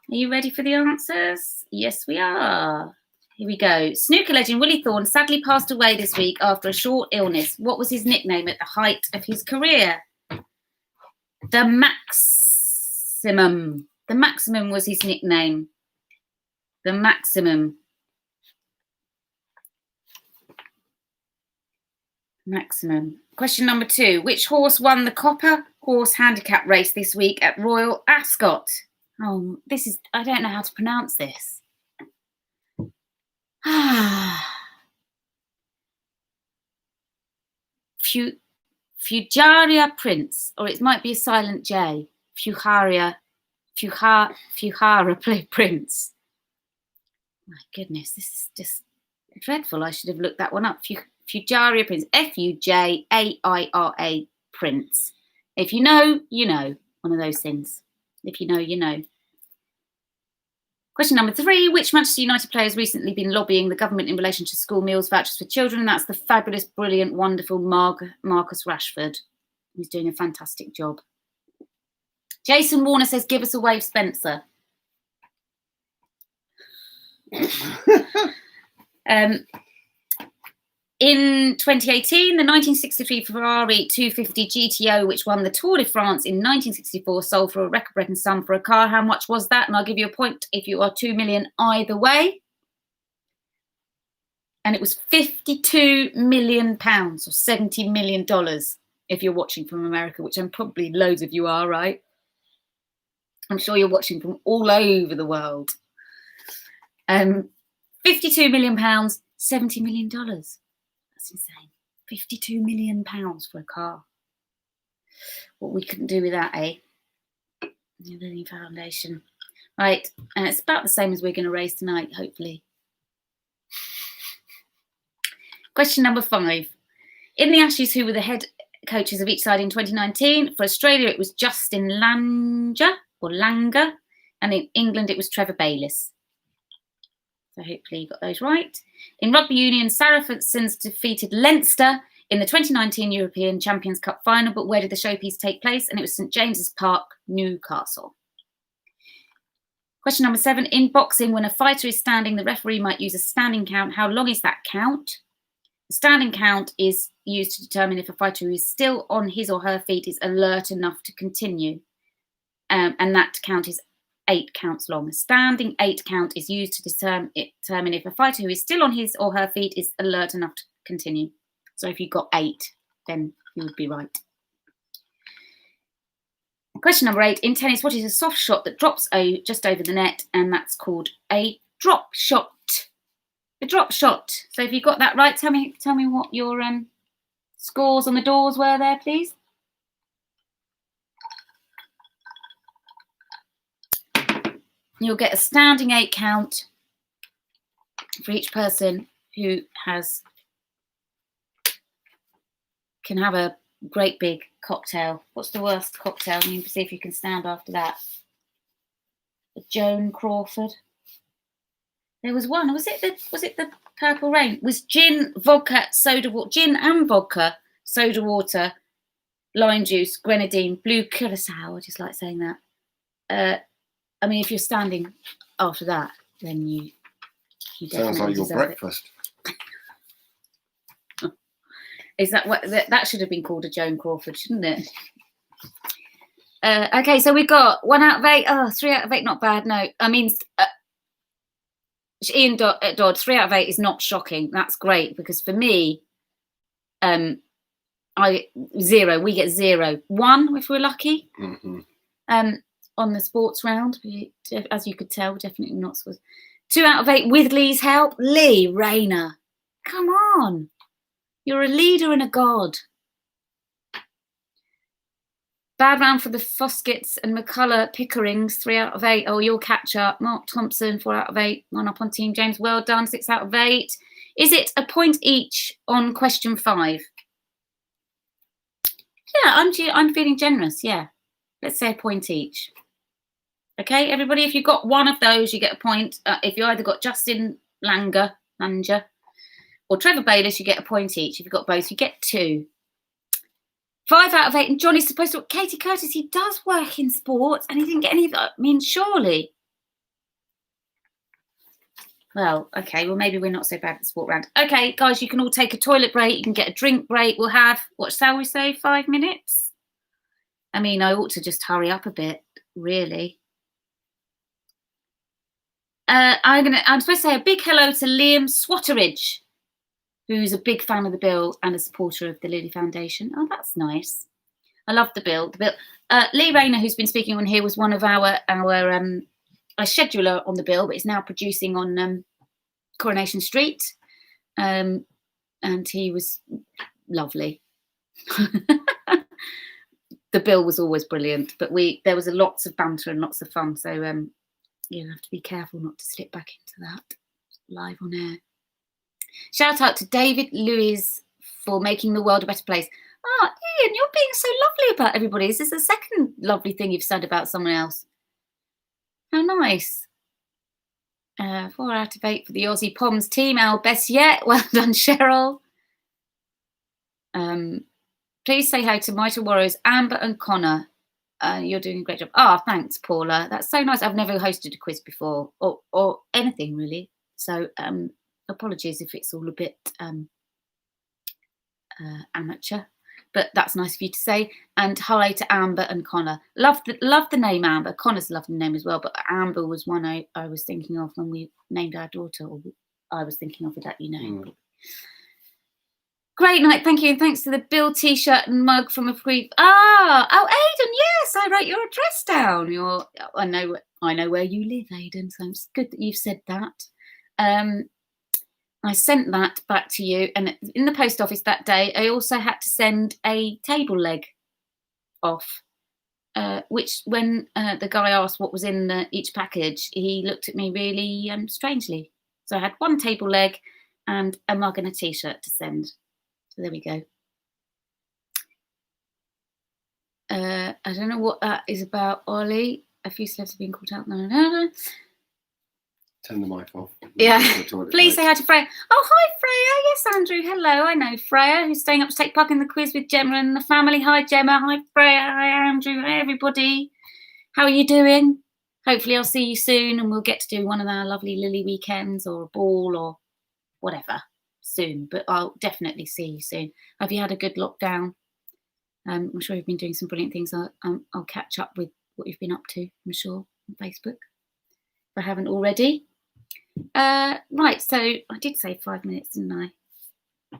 Are you ready for the answers? Yes, we are. Here we go. Snooker legend Willie Thorne sadly passed away this week after a short illness. What was his nickname at the height of his career? The Maximum. The Maximum was his nickname. The Maximum. Maximum. Question number 2. Which horse won the Copper Horse Handicap race this week at Royal Ascot? Oh, I don't know how to pronounce this. Fujaria Prince, or it might be a silent J. Fujaria Prince. My goodness, this is just dreadful. I should have looked that one up. Fujaria Prince, Fujaira Prince. If you know, you know. One of those things. If you know, you know. Question number 3. Which Manchester United player has recently been lobbying the government in relation to school meals vouchers for children? And that's the fabulous, brilliant, wonderful Marcus Rashford. He's doing a fantastic job. Jason Warner says, give us a wave, Spencer. In 2018, the 1963 Ferrari 250 GTO, which won the Tour de France in 1964, sold for a record-breaking sum for a car. How much was that? And I'll give you a point if you are 2 million either way. And it was £52 million, or $70 million, if you're watching from America, which I'm probably loads of you are, right? I'm sure you're watching from all over the world. £52 million, $70 million. That's insane. £52 million for a car. What we couldn't do with that, eh? The Lily Foundation. Right, and it's about the same as we're going to raise tonight, hopefully. Question number 5. In the Ashes, who were the head coaches of each side in 2019? For Australia, it was Justin Langer, and in England, it was Trevor Bayliss. So hopefully you got those right. In rugby union, Saracens defeated Leinster in the 2019 European Champions Cup final, but where did the showpiece take place? And it was St James's Park, Newcastle. Question number 7. In boxing, when a fighter is standing, the referee might use a standing count. How long is that count? The standing count is used to determine if a fighter who is still on his or her feet is alert enough to continue. And that count is 8 counts long. A standing 8 count is used to determine if a fighter who is still on his or her feet is alert enough to continue. So if you got 8, then you would be right. Question number 8. In tennis, what is a soft shot that drops just over the net? And that's called a drop shot. A drop shot. So if you got that right, tell me what your scores on the doors were there, please. You'll get a standing 8 count for each person who can have a great big cocktail. What's the worst cocktail? I mean, see if you can stand after that. A Joan Crawford. There was one. Was it the Purple Rain? It was gin, vodka, soda water, gin and vodka, soda water, lime juice, grenadine, blue curacao. I just like saying that. I mean, if you're standing after that, then you definitely sounds like your deserve breakfast. It. Is that what that should have been called? A Joan Crawford, shouldn't it? Okay, so we've got 1 out of 8. Oh, 3 out of 8, not bad. No, I mean, Ian Dodd, 3 out of 8 is not shocking. That's great because for me, 0. We get 0. 1 if we're lucky. Mm-hmm. On the sports round, as you could tell, definitely not. 2 out of 8 with Lee's help. Lee Rayner, come on, you're a leader and a god. Bad round for the Fosketts and McCullough Pickerings, 3 out of 8. Oh, you'll catch up. Mark Thompson, 4 out of 8. 1 up on Team James. Well done, 6 out of 8. Is it a point each on question 5? Yeah, I'm feeling generous. Yeah, let's say a point each. Okay, everybody, if you got one of those, you get a point. If you either got Justin Langer, or Trevor Bayliss, you get a point each. If you've got both, you get 2. 5 out of 8. And Johnny's supposed to... Katie Curtis, he does work in sports, and he didn't get any of that. I mean, surely. Well, okay, well, maybe we're not so bad at the sport round. Okay, guys, you can all take a toilet break. You can get a drink break. We'll have, what shall we say, 5 minutes? I mean, I ought to just hurry up a bit, really. I'm supposed to say a big hello to Liam Swatteridge, who's a big fan of the bill and a supporter of the Lily Foundation. Oh, that's nice. I love the bill. Lee Rayner, who's been speaking on here, was one of our scheduler on the bill, but is now producing on Coronation Street. And he was lovely. The bill was always brilliant, but there was lots of banter and lots of fun. So you'll have to be careful not to slip back into that live on air. Shout out to David Lewis for making the world a better place. Oh, Ian, you're being so lovely about everybody. Is this the second lovely thing you've said about someone else? How nice. 4 out of 8 for the Aussie Poms team. Our best yet. Well done, Cheryl. Please say hi to Mito Warriors, Amber and Connor. You're doing a great job. Oh, thanks, Paula. That's so nice. I've never hosted a quiz before or anything, really. So apologies if it's all a bit amateur, but that's nice of you to say. And hi to Amber and Connor. Love the name Amber. Connor's a lovely name as well, but Amber was one I was thinking of when we named our daughter, or I was thinking of without you knowing. Great night, thank you, and thanks to the Bill T-shirt and mug from a pre. Oh, Aidan, yes, I wrote your address down. I know where you live, Aidan. So it's good that you've said that. I sent that back to you, and in the post office that day, I also had to send a table leg off. Which, when the guy asked what was in each package, he looked at me really strangely. So I had one table leg and a mug and a T-shirt to send. So there we go. I don't know what that is about, Ollie. A few celebs have been called out. No. Turn the mic off. Yeah. Please say hi to Freya. Oh, hi, Freya. Yes, Andrew. Hello. I know Freya, who's staying up to take part in the quiz with Gemma and the family. Hi, Gemma. Hi, Freya. Hi, Andrew. Hi, everybody. How are you doing? Hopefully I'll see you soon and we'll get to do one of our lovely Lily weekends or a ball or whatever soon. But I'll definitely see you soon. Have you had a good lockdown? I'm sure you've been doing some brilliant things. I'll catch up with what you've been up to, I'm sure, on Facebook, if I haven't already. Right, so I did say 5 minutes, didn't I?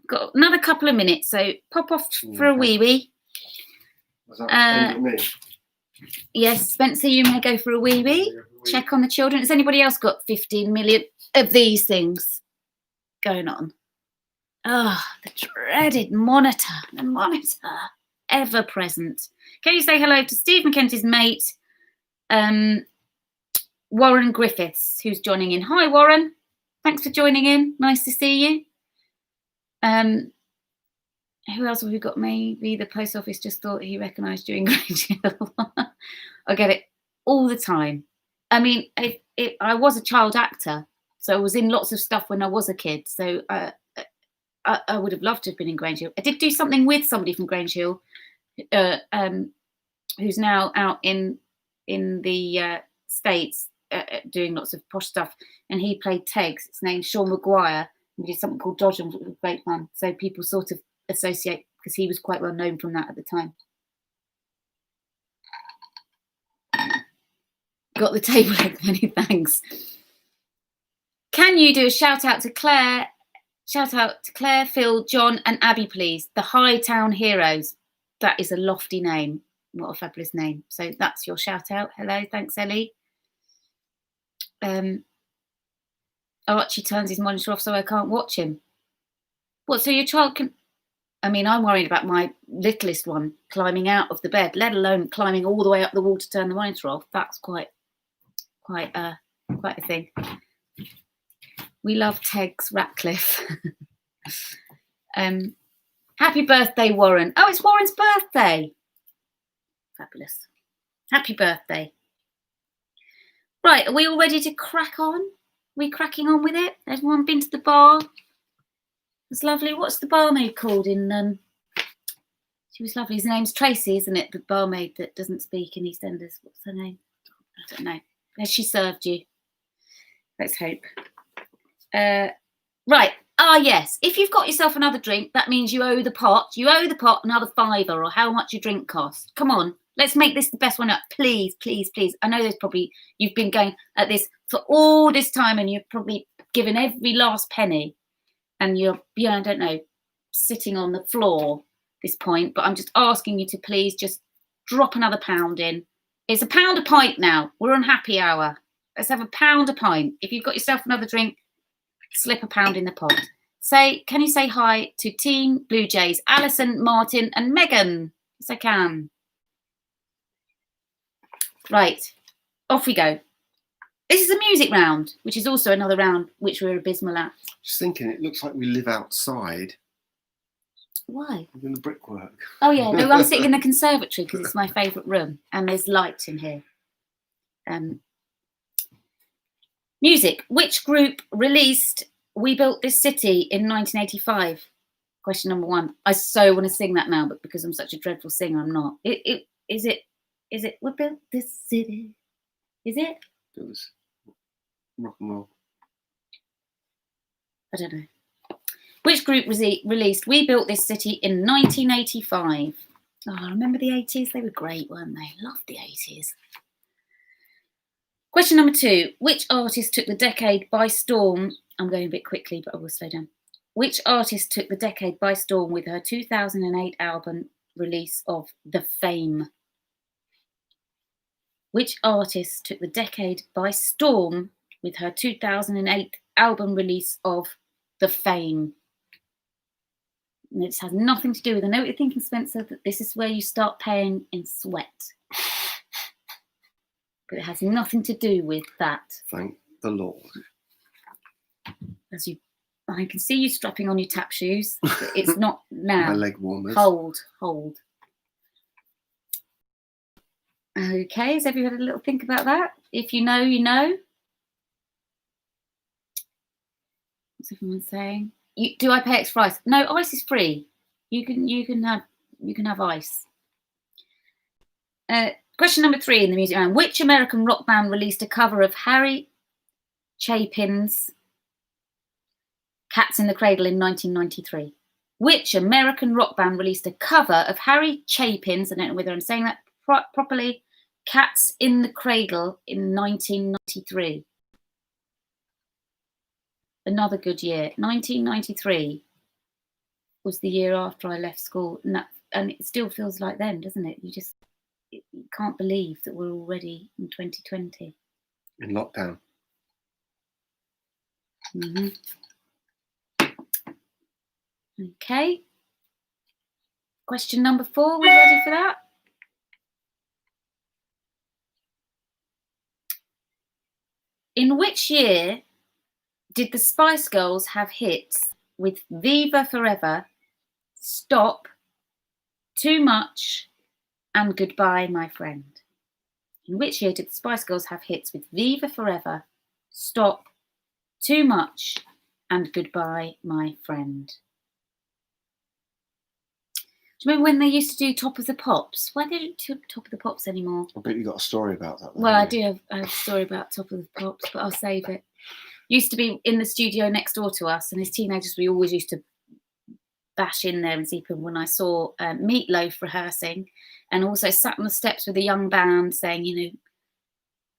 Got another couple of minutes, so pop off for a wee. Was that me? Yes, Spencer, you may go for a wee. Check on the children. Has anybody else got 15 million of these things going on? Oh, the dreaded monitor, ever present. Can you say hello to Steve McKenzie's mate, Warren Griffiths, who's joining in? Hi, Warren. Thanks for joining in. Nice to see you. Who else have we got? Maybe the post office just thought he recognised you in Grange Hill. I get it all the time. I mean, I was a child actor, so I was in lots of stuff when I was a kid. So I would have loved to have been in Grange Hill. I did do something with somebody from Grange Hill, who's now out in the States doing lots of posh stuff, and he played Tegs. His name's Sean Maguire. We did something called Dodge, and it was great fun. So people sort of associate, because he was quite well known from that at the time. Got the table leg, many thanks. Can you do a shout out to Claire? Shout out to Claire, Phil, John and Abby, please. The Hightown Heroes. That is a lofty name. What a fabulous name. So that's your shout out. Hello, thanks, Ellie. Archie turns his monitor off so I can't watch him. What, so your child can... I mean, I'm worried about my littlest one climbing out of the bed, let alone climbing all the way up the wall to turn the monitor off. That's quite a thing. We love Tegs Ratcliffe. Happy birthday, Warren. Oh, it's Warren's birthday. Fabulous. Happy birthday. Right, are we all ready to crack on? Are we cracking on with it? Everyone been to the bar? It's lovely. What's the barmaid called in... She was lovely. His name's Tracy, isn't it? The barmaid that doesn't speak in EastEnders. What's her name? I don't know. Has she served you? Let's hope. Right. Ah, yes. If you've got yourself another drink, that means you owe the pot. You owe the pot another £5 or how much your drink costs. Come on. Let's make this the best one up. Please, please, please. I know you've been going at this for all this time and you've probably given every last penny and you're, I don't know, sitting on the floor at this point. But I'm just asking you to please just drop another £1 in. It's £1 a pint now. We're on happy hour. Let's have £1 a pint. If you've got yourself another drink, slip £1 in the pot. Can you say hi to Team Blue Jays, Alison, Martin and Megan? Yes, I can. Right, off we go. This is a music round, which is also another round which we're abysmal at. Just thinking, it looks like we live outside. Why? In the brickwork. Oh yeah, no, I'm sitting in the conservatory because it's my favourite room and there's light in here. Music. Which group released We Built This City in 1985? Question number 1. I so want to sing that now, but because I'm such a dreadful singer, I'm not. Is it We Built This City? Is it? It was rock and roll. I don't know. Which group released We Built This City in 1985? Oh, I remember the 80s. They were great, weren't they? Loved the 80s. Question number 2. Which artist took the decade by storm? I'm going a bit quickly, but I will slow down. Which artist took the decade by storm with her 2008 album release of The Fame? Which artist took the decade by storm with her 2008 album release of The Fame? And this has nothing to do with, I know what you're thinking, Spencer, that this is where you start paying in sweat. But it has nothing to do with that. Thank the Lord. I can see you strapping on your tap shoes. But it's not now. My leg warmers. Hold. Okay, has everyone had a little think about that? If you know, you know. What's everyone saying? Do I pay extra ice? No, ice is free. You can have ice. Question number 3 in the music round. Which American rock band released a cover of Harry Chapin's Cats in the Cradle in 1993? Which American rock band released a cover of Harry Chapin's, I don't know whether I'm saying that properly, Cats in the Cradle in 1993? Another good year. 1993 was the year after I left school. And it still feels like then, doesn't it? You can't believe that we're already in 2020. In lockdown. Mm-hmm. Okay. Question number 4. We ready for that? In which year did the Spice Girls have hits with Viva Forever, Stop, Too Much, and Goodbye, My Friend? In which year did the Spice Girls have hits with Viva Forever, Stop, Too Much, and Goodbye, My Friend? Do you remember when they used to do Top of the Pops? Why don't they do Top of the Pops anymore? I bet you got a story about that. Well, I do have a story about Top of the Pops, but I'll save it. Used to be in the studio next door to us, and as teenagers we always used to bash in there and see people. When I saw Meatloaf rehearsing, and also sat on the steps with a young band saying, you know,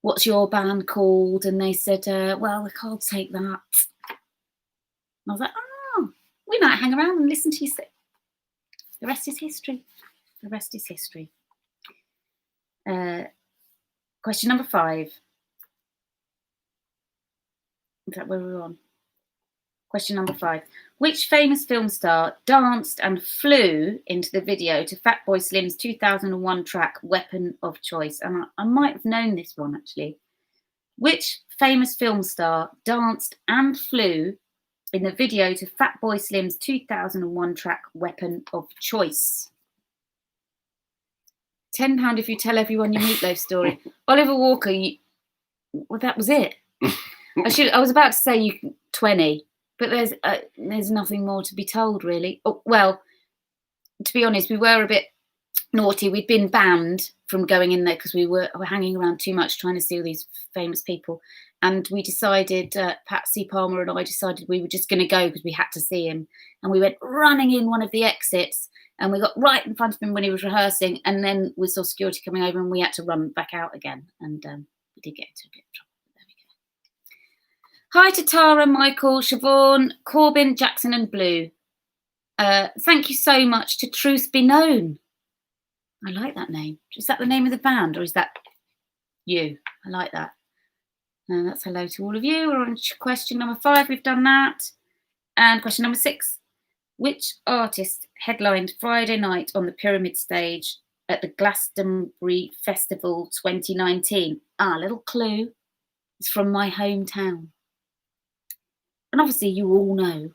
what's your band called? And they said, well, we can't take that. And I was like, oh, we might hang around and listen to you sing. The rest is history. The rest is history. Question number 5. Is that where we're on? Question number 5. Which famous film star danced and flew into the video to Fatboy Slim's 2001 track Weapon of Choice? And I might have known this one, actually. Which famous film star danced and flew in the video to Fatboy Slim's 2001 track Weapon of Choice? £10 if you tell everyone your Meatloaf story. Oliver Walker, well, that was it. I was about to say 20, but there's nothing more to be told, really. Oh, well, to be honest, we were a bit naughty. We'd been banned from going in there because we were hanging around too much trying to see all these famous people. And we decided, Patsy Palmer and I decided we were just going to go because we had to see him. And we went running in one of the exits and we got right in front of him when he was rehearsing. And then we saw security coming over and we had to run back out again. And we did get into a bit of trouble. There we go. Hi to Tara, Michael, Siobhan, Corbin, Jackson and Blue. Thank you so much to Truth Be Known. I like that name. Is that the name of the band or is that you? I like that. That's hello to all of you. We're on question number 5. We've done that. And question number 6. Which artist headlined Friday night on the Pyramid stage at the Glastonbury Festival 2019? A little clue. It's from my hometown. And obviously you all know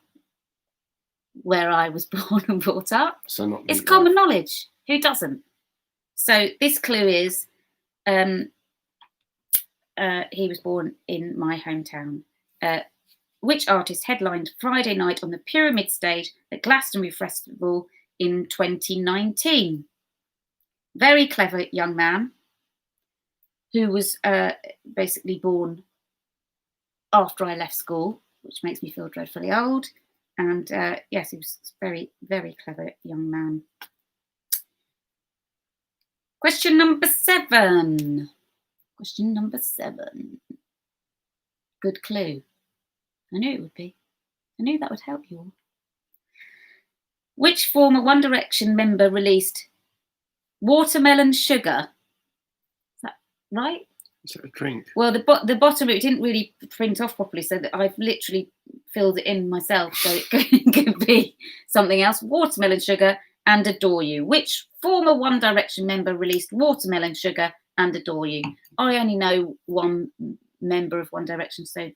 where I was born and brought up. So not it's Meatloaf. common knowledge. Who doesn't? So this clue is he was born in my hometown. Which artist headlined Friday night on the Pyramid stage at Glastonbury Festival in 2019? Very clever young man who was basically born after I left school. which makes me feel dreadfully old. And yes, he was a very, very clever young man. Question number 7. Question number 7. Good clue. I knew it would be. I knew that would help you all. Which former One Direction member released Watermelon Sugar? Is that right? Is that a drink? Well, the bottom of it didn't really print off properly, so that I've literally filled it in myself, so it could be something else. Watermelon Sugar and Adore You. Which former One Direction member released Watermelon Sugar and Adore You? I only know one member of One Direction, so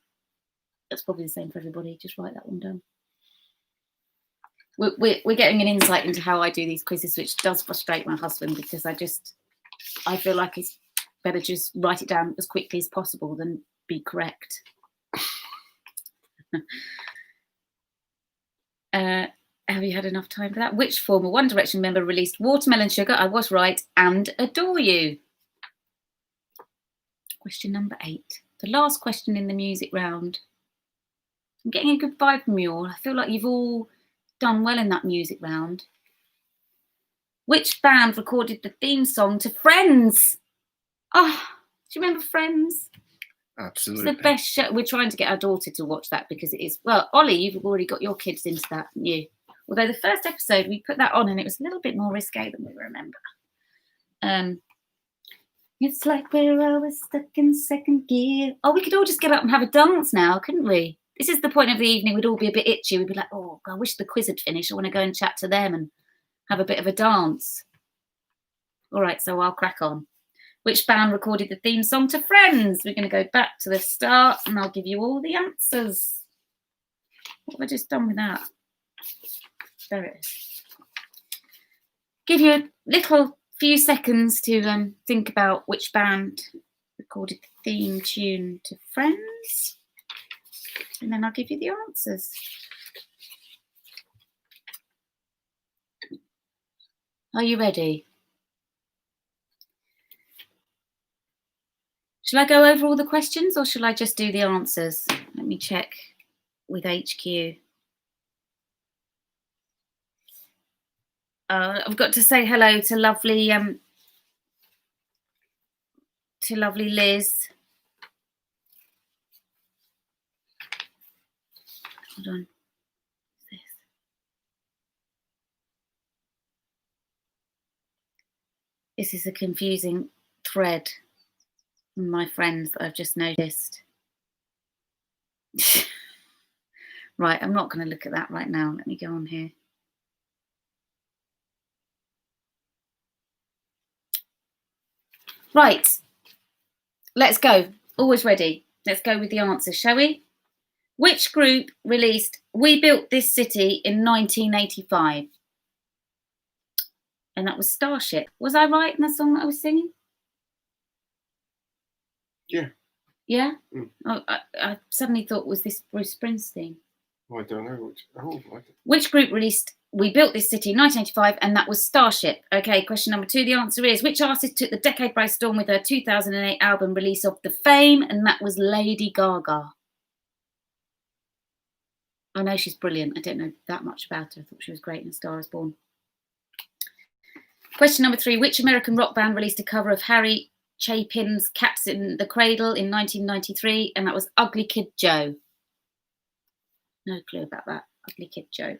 that's probably the same for everybody. Just write that one down. We're getting an insight into how I do these quizzes, which does frustrate my husband, because I feel like it's better just write it down as quickly as possible than be correct. Have you had enough time for that? Which former One Direction member released Watermelon Sugar? I was right. And Adore You. Question number 8. The last question in the music round. I'm getting a good vibe from you all. I feel like you've all done well in that music round. Which band recorded the theme song to Friends? Oh, do you remember Friends? Absolutely. It's the best show. We're trying to get our daughter to watch that because it is. Well, Ollie, you've already got your kids into that, haven't you? Although the first episode we put that on and it was a little bit more risque than we remember. It's like we're always stuck in second gear. Oh, we could all just get up and have a dance now, couldn't we? This is the point of the evening. We'd all be a bit itchy. We'd be like, oh, I wish the quiz had finished. I want to go and chat to them and have a bit of a dance. All right, so I'll crack on. Which band recorded the theme song to Friends? We're going to go back to the start and I'll give you all the answers. What have I just done with that? There it is. Give you a little few seconds to think about which band recorded the theme tune to Friends. And then I'll give you the answers. Are you ready? Shall I go over all the questions or shall I just do the answers? Let me check with HQ. I've got to say hello to lovely Liz. Hold on. This is a confusing thread from my friends that I've just noticed. Right, I'm not going to look at that right now. Let me go on here. Right, let's go. Always ready. Let's go with the answers, shall we? Which group released We Built This City in 1985? And that was Starship. Was I right in the song that I was singing? Yeah. Yeah? Mm. Oh, I suddenly thought, was this Bruce Springsteen? Oh, I don't know. Which group released We Built This City in 1985? And that was Starship. Okay, question number 2. The answer is, which artist took the decade by storm with her 2008 album release of The Fame? And that was Lady Gaga. I know she's brilliant. I don't know that much about her. I thought she was great in A Star Is Born. Question number 3. Which American rock band released a cover of Harry Chapin's Cats in the Cradle in 1993? And that was Ugly Kid Joe. No clue about that. Ugly Kid Joe.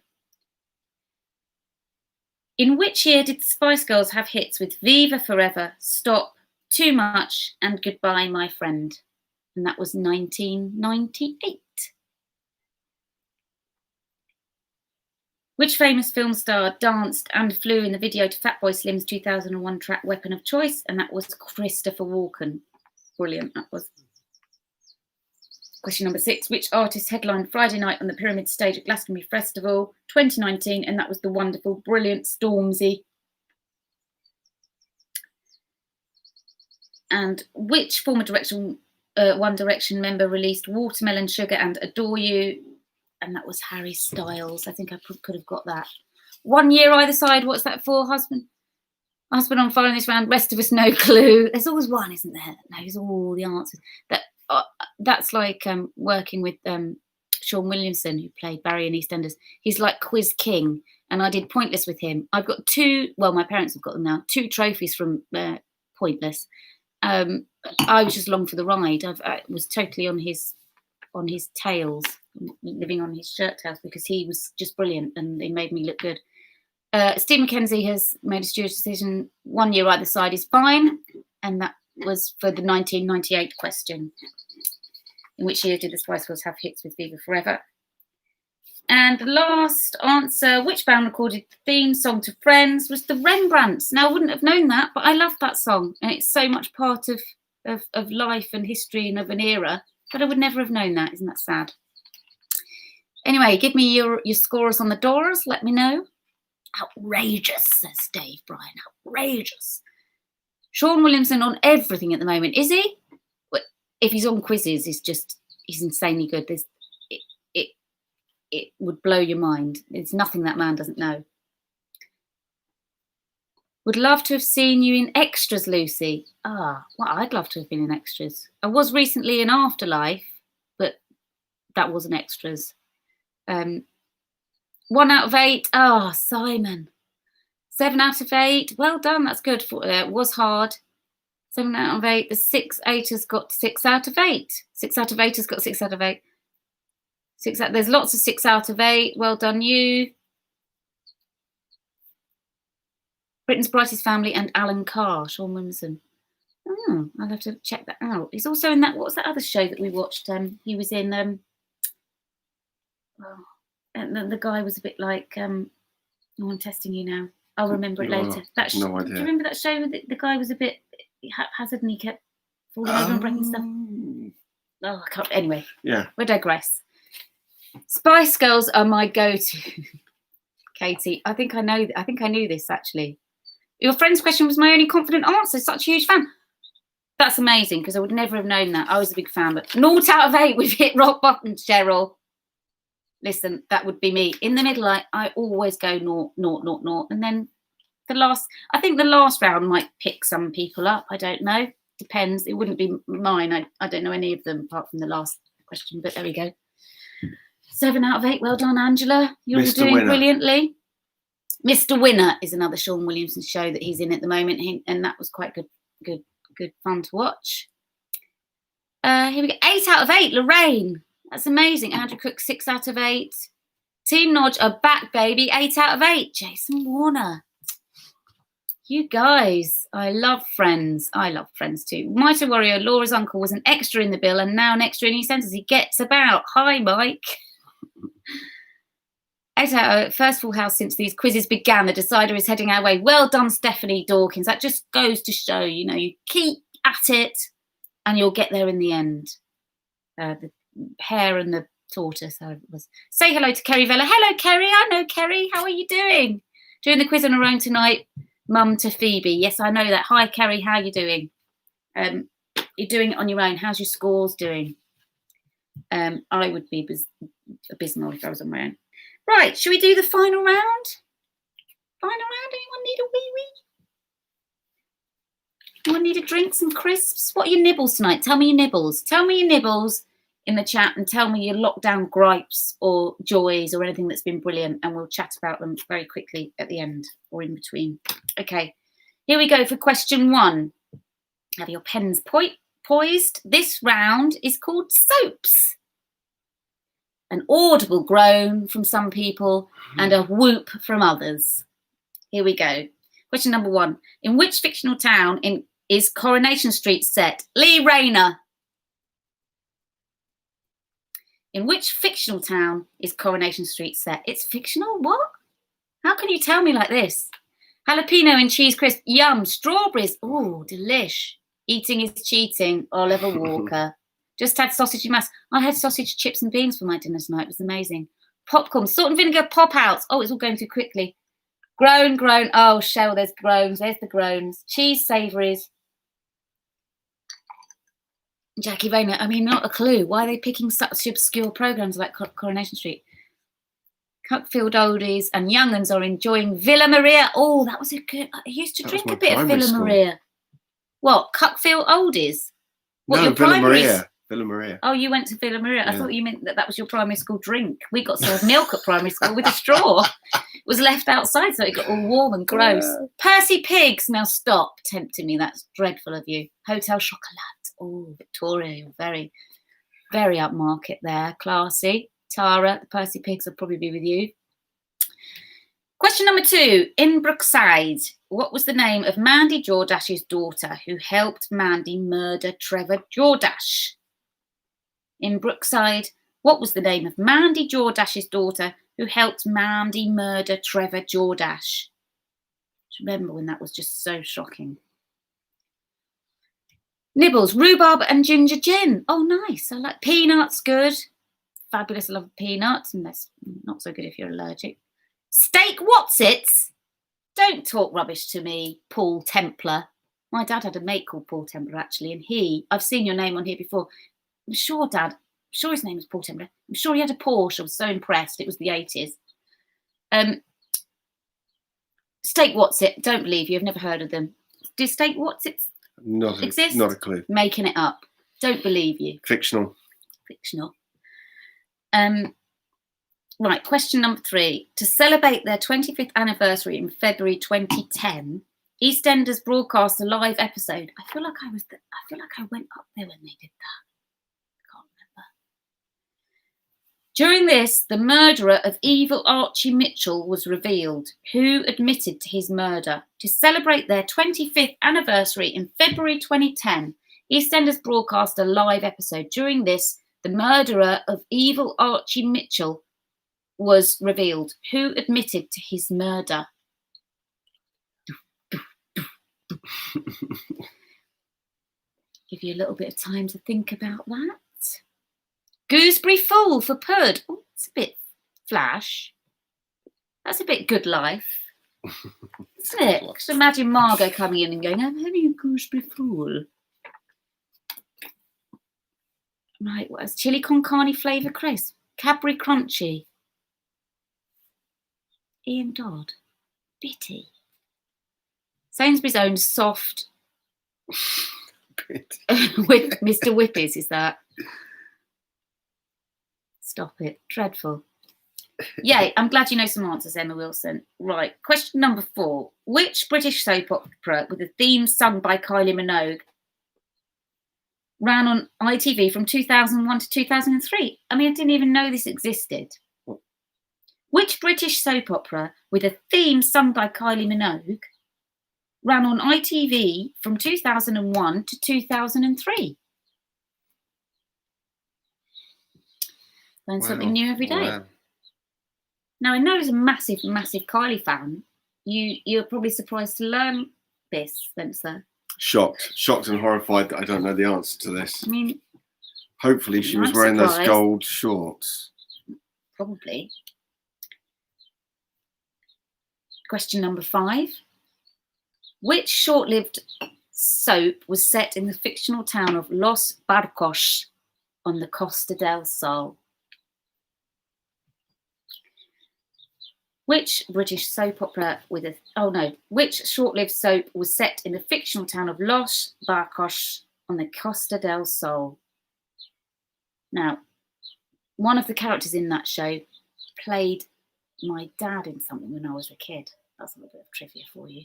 In which year did the Spice Girls have hits with Viva Forever, Stop, Too Much, and Goodbye, My Friend? And that was 1998. Which famous film star danced and flew in the video to Fatboy Slim's 2001 track Weapon of Choice? And that was Christopher Walken. Brilliant, that was. Question number 6. Which artist headlined Friday night on the Pyramid stage at Glastonbury Festival 2019? And that was the wonderful, brilliant Stormzy. And which former One Direction member released Watermelon Sugar and Adore You? And that was Harry Styles. I think I could have got that. 1 year either side. What's that for? Husband on following this round. Rest of us, no clue. There's always one, isn't there? That knows all the answers. That's like working with Sean Williamson, who played Barry in EastEnders. He's like quiz king, and I did Pointless with him. I've got two. Well, my parents have got them now. 2 trophies from Pointless. I was just along for the ride. I was totally on his tails, living on his shirt tails, because he was just brilliant and he made me look good. Steve McKenzie has made a steward's decision. 1 year either side is fine, and that was for the 1998 question. In which year did the Spice Girls have hits with Viva Forever? And the last answer, which band recorded the theme song to Friends, was the Rembrandts. Now, I wouldn't have known that, but I love that song. And it's so much part of life and history and of an era, but I would never have known that. Isn't that sad? Anyway, give me your scores on the doors. Let me know. Outrageous, says Dave Bryan. Outrageous. Sean Williamson on everything at the moment. Is he? If he's on quizzes, he's insanely good. It would blow your mind. There's nothing that man doesn't know. Would love to have seen you in Extras, Lucy. Well, I'd love to have been in Extras. I was recently in Afterlife, but that wasn't Extras. 1 out of 8. Simon. 7 out of 8. Well done. That's good. It was hard. 7 out of 8. The 6-8 got 6 out of 8. 6 out of 8 has got 6 out of 8. There's lots of 6 out of 8. Well done, you. Britain's Brightest Family and Alan Carr, Sean Williamson. I'll have to check that out. He's also in that. What was that other show that we watched? He was in. And the guy was a bit like. I'm testing you now. I'll remember it later. No idea. Do you remember that show? The guy was a bit haphazard and he kept falling over and breaking stuff. I can't. Anyway. Yeah. We digress. Spice Girls are my go-to. Katie, I think I knew this actually. Your friend's question was my only confident answer. Such a huge fan. That's amazing, because I would never have known that. I was a big fan, but 0 out of 8, we've hit rock bottom, Cheryl. Listen, that would be me. In the middle, I always go 0, 0, 0, 0. And then I think the last round might pick some people up. I don't know. Depends. It wouldn't be mine. I don't know any of them apart from the last question, but there we go. 7 out of 8. Well done, Angela. You're Mr. doing Winner. Brilliantly. Mr. Winner is another Sean Williamson show that he's in at the moment, and that was quite good fun to watch. Here we go. 8 out of 8. Lorraine. That's amazing. Andrew Cook, 6 out of 8. Team Nodge are back, baby. 8 out of 8. Jason Warner. You guys, I love Friends. I love Friends too. Mighty Warrior, Laura's uncle, was an extra in the bill and now an extra in EastEnders. He gets about. Hi, Mike. 8 out of 8. First full house since these quizzes began. The decider is heading our way. Well done, Stephanie Dawkins. That just goes to show, you keep at it and you'll get there in the end. The hare and the tortoise. Say hello to Kerry Vella. Hello, Kerry. I know Kerry. How are you doing? Doing the quiz on her own tonight. Mum to Phoebe. Yes, I know that. Hi, Kerry. How are you doing? You're doing it on your own. How's your scores doing? I would be abysmal if I was on my own. Right, should we do the final round? Anyone need a wee-wee? Anyone need a drink, some crisps? What are your nibbles tonight? Tell me your nibbles. Tell me your nibbles in the chat and tell me your lockdown gripes or joys or anything that's been brilliant, and we'll chat about them very quickly at the end or in between. Okay, here we go for question 1. Have your pens poised. This round is called soaps. An audible groan from some people and a whoop from others. Here we go. Question number 1. In which fictional town is Coronation Street set? Lee Rayner. In which fictional town is Coronation Street set? It's fictional? What? How can you tell me like this? Jalapeno and cheese crisp. Yum. Strawberries. Ooh, delish. Eating is cheating. Oliver Walker. Just had sausage and mass. I had sausage, chips and beans for my dinner tonight. It was amazing. Popcorn. Salt and vinegar pop-outs. Oh, it's all going too quickly. Groan. Oh, Shell, there's groans. There's the groans. Cheese savouries. Jackie Rayner. I mean, not a clue. Why are they picking such obscure programmes like Coronation Street? Cuckfield Oldies and Young'uns are enjoying Villa Maria. Oh, that was a good... I used to drink a bit of Villa Maria. What? Cuckfield Oldies? What, no, your Villa primaries? Maria. Villa Maria. Oh, you went to Villa Maria. I Yeah. thought you meant that was your primary school drink. We got served milk at primary school with a straw. It was left outside, so it got all warm and gross. Percy Pigs. Now stop tempting me. That's dreadful of you. Hotel Chocolat. Oh, Victoria, you're very, very upmarket there. Classy. Tara, the Percy Pigs will probably be with you. Question number 2. In Brookside, what was the name of Mandy Jordash's daughter who helped Mandy murder Trevor Jordash? In Brookside, what was the name of Mandy Jordash's daughter who helped Mandy murder Trevor Jordash? Remember when that was just so shocking. Nibbles, rhubarb and ginger gin. Oh, nice. I like peanuts. Good. Fabulous. I love peanuts. And that's not so good if you're allergic. Steak Watsits. Don't talk rubbish to me, Paul Templar. My dad had a mate called Paul Templar, actually, and I've seen your name on here before. I'm sure, Dad, I'm sure his name was Paul Templar. I'm sure he had a Porsche. I was so impressed. It was the 80s. Steak Watsit. Don't believe you. I've never heard of them. Do Steak Watsits exist? Not a clue. Making it up. Don't believe you. Fictional. Fictional. Right, question number 3. To celebrate their 25th anniversary in February 2010, EastEnders broadcast a live episode. I feel like I went up there when they did that. I can't remember. During this, the murderer of evil Archie Mitchell was revealed, who admitted to his murder. To celebrate their 25th anniversary in February 2010, EastEnders broadcast a live episode. During this, the murderer of evil Archie Mitchell was revealed, who admitted to his murder. Give you a little bit of time to think about that. Gooseberry Fool for Pud. Oh, it's a bit flash. That's a bit Good Life. Isn't it? Just imagine Margot coming in and going, I'm having a gooseberry fool. Right, what else? Chili con carne flavour crisp. Cadbury Crunchy. Ian Dodd. Bitty. Sainsbury's own soft with Mr. Whippies, is that? Stop it. Dreadful. Yay, I'm glad you know some answers, Emma Wilson. Right, question number 4. Which British soap opera with a theme sung by Kylie Minogue ran on ITV from 2001 to 2003? I mean, I didn't even know this existed. Which British soap opera with a theme sung by Kylie Minogue ran on ITV from 2001 to 2003? Learn something new every day. Wow. Now, I know as a massive, massive Kylie fan, you're probably surprised to learn this, Spencer. Shocked and horrified that I don't know the answer to this. I mean, Hopefully she was I'm wearing those surprised. gold shorts. Probably. Question number 5. Which short-lived soap was set in the fictional town of Los Barcos on the Costa del Sol? Which British soap opera with a... Oh, no. Which short-lived soap was set in the fictional town of Los Barcos on the Costa del Sol? Now, one of the characters in that show played my dad in something when I was a kid. That's a little bit of trivia for you.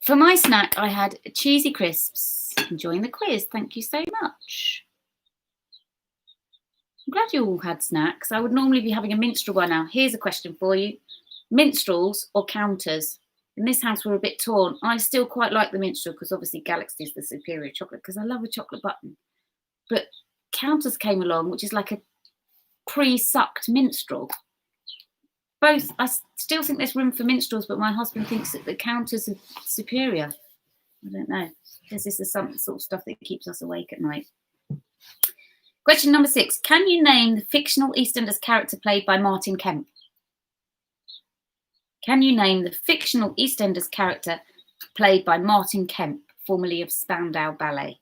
For my snack, I had cheesy crisps. Enjoying the quiz. Thank you so much. I'm glad you all had snacks. I would normally be having a minstrel by now. Here's a question for you. Minstrels or counters? In this house, we're a bit torn. I still quite like the minstrel because obviously Galaxy is the superior chocolate because I love a chocolate button. But counters came along, which is like a pre-sucked minstrel. Both, I still think there's room for minstrels, but my husband thinks that the counters are superior. I don't know. This is the some sort of stuff that keeps us awake at night. Question number 6. Can you name the fictional EastEnders character played by Martin Kemp? Can you name the fictional EastEnders character played by Martin Kemp, formerly of Spandau Ballet?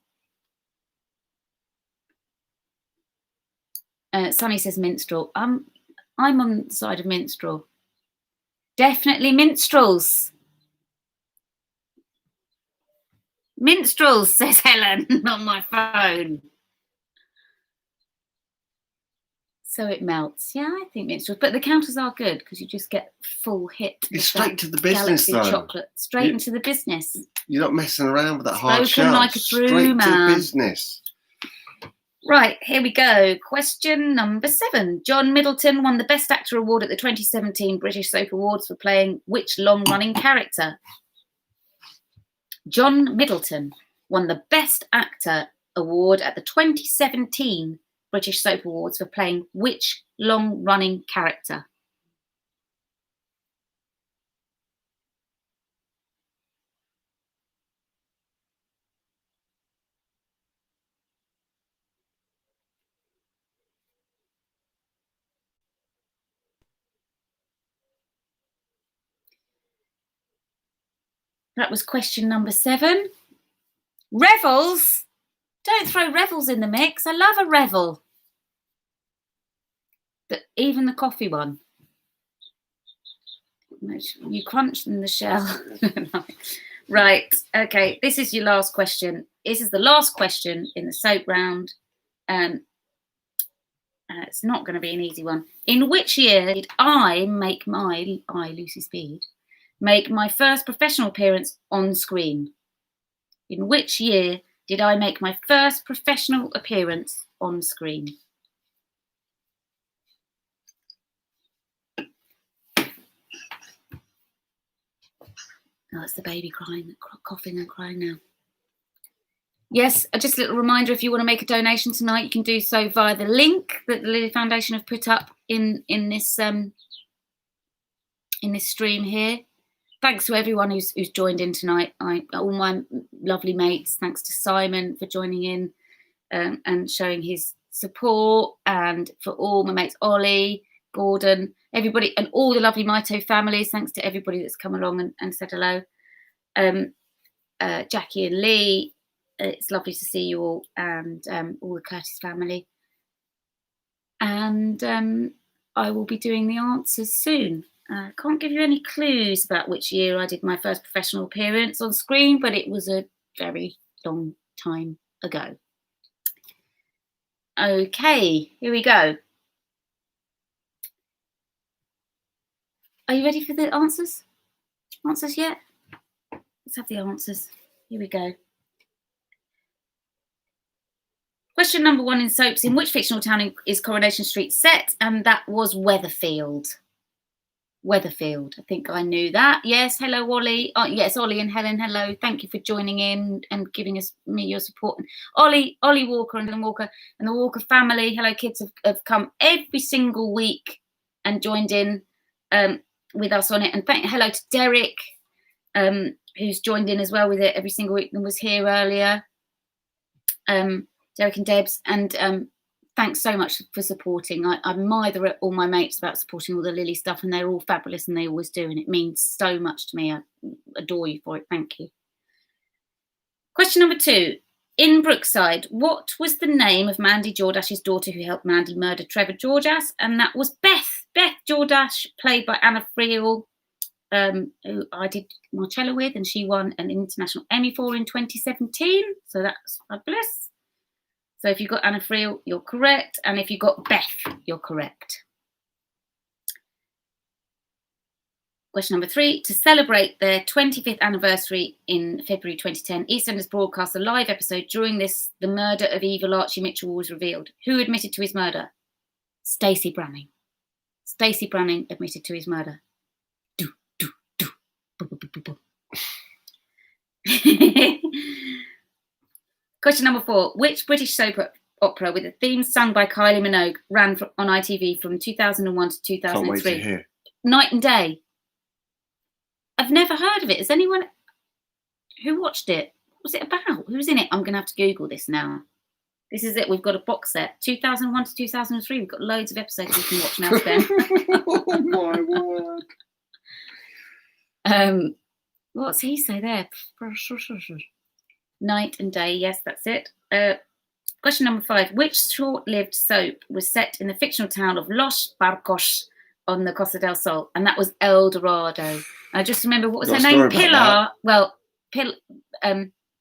Sonny says minstrel. I'm on the side of minstrel. Definitely minstrels. Minstrels, says Helen on my phone. So it melts. Yeah, I think minstrels. But the counters are good because you just get full hit. It's straight to the business, Galaxy though. chocolate. Straight into the business. You're not messing around with that hard Spoken shell. like a true Straight man. to business. Right, here we go. Question number 7. John Middleton won the Best Actor Award at the 2017 British Soap Awards for playing which long-running character? John Middleton won the Best Actor Award at the 2017 British Soap Awards for playing which long-running character? That was question number 7. Revels? Don't throw revels in the mix. I love a revel. But even the coffee one. You crunch in the shell. Right. Okay. This is your last question. This is the last question in the soap round. It's not going to be an easy one. In which year did Lucy Speed, make my first professional appearance on screen? In which year did I make my first professional appearance on screen? Oh, it's the baby crying, coughing and crying now. Yes, just a little reminder, if you want to make a donation tonight, you can do so via the link that the Lily Foundation have put up in this stream here. Thanks to everyone who's joined in tonight. All my lovely mates. Thanks to Simon for joining in and showing his support, and for all my mates, Ollie, Gordon, everybody, and all the lovely Mito families. Thanks to everybody that's come along and said hello. Jackie and Lee, it's lovely to see you all, and all the Curtis family. And I will be doing the answers soon. I can't give you any clues about which year I did my first professional appearance on screen, but it was a very long time ago. Okay, here we go. Are you ready for the answers? Answers yet? Let's have the answers. Here we go. Question number 1 in soaps. In which fictional town is Coronation Street set? And that was Weatherfield. Weatherfield. I think I knew that. Yes. Hello, Ollie. Oh, yes, Ollie and Helen. Hello. Thank you for joining in and giving me your support. And Ollie Walker and Helen Walker and the Walker family. Hello, kids have come every single week and joined in with us on it. And hello to Derek, who's joined in as well with it every single week and was here earlier. Derek and Debs, and thanks so much for supporting. I'm either at all my mates about supporting all the Lily stuff, and they're all fabulous, and they always do, and it means so much to me. I adore you for it. Thank you. Question number 2. In Brookside, what was the name of Mandy Jordash's daughter who helped Mandy murder Trevor Jordash? And that was Beth. Beth Jordash, played by Anna Friel, who I did Marcella with, and she won an International Emmy for in 2017. So that's fabulous. So if you got Anna Friel, you're correct. And if you got Beth, you're correct. Question number 3. To celebrate their 25th anniversary in February 2010, EastEnders broadcast a live episode. During this, the murder of evil Archie Mitchell was revealed. Who admitted to his murder? Stacey Branning. Stacey Branning admitted to his murder. Question number 4. Which British soap opera with a theme sung by Kylie Minogue ran on ITV from 2001 to 2003? Can't wait to hear. Night and Day. I've never heard of it. Is anyone who watched it? What was it about? Who's in it? I'm going to have to Google this now. This is it. We've got a box set. 2001 to 2003. We've got loads of episodes we can watch now, Ben. Oh, my word. What's he say there? Night and Day. Yes, that's it. Question number 5. Which short-lived soap was set in the fictional town of Los Barcos on the Costa del Sol? And that was El Dorado. I just remember, what was her name? Pilar. Well,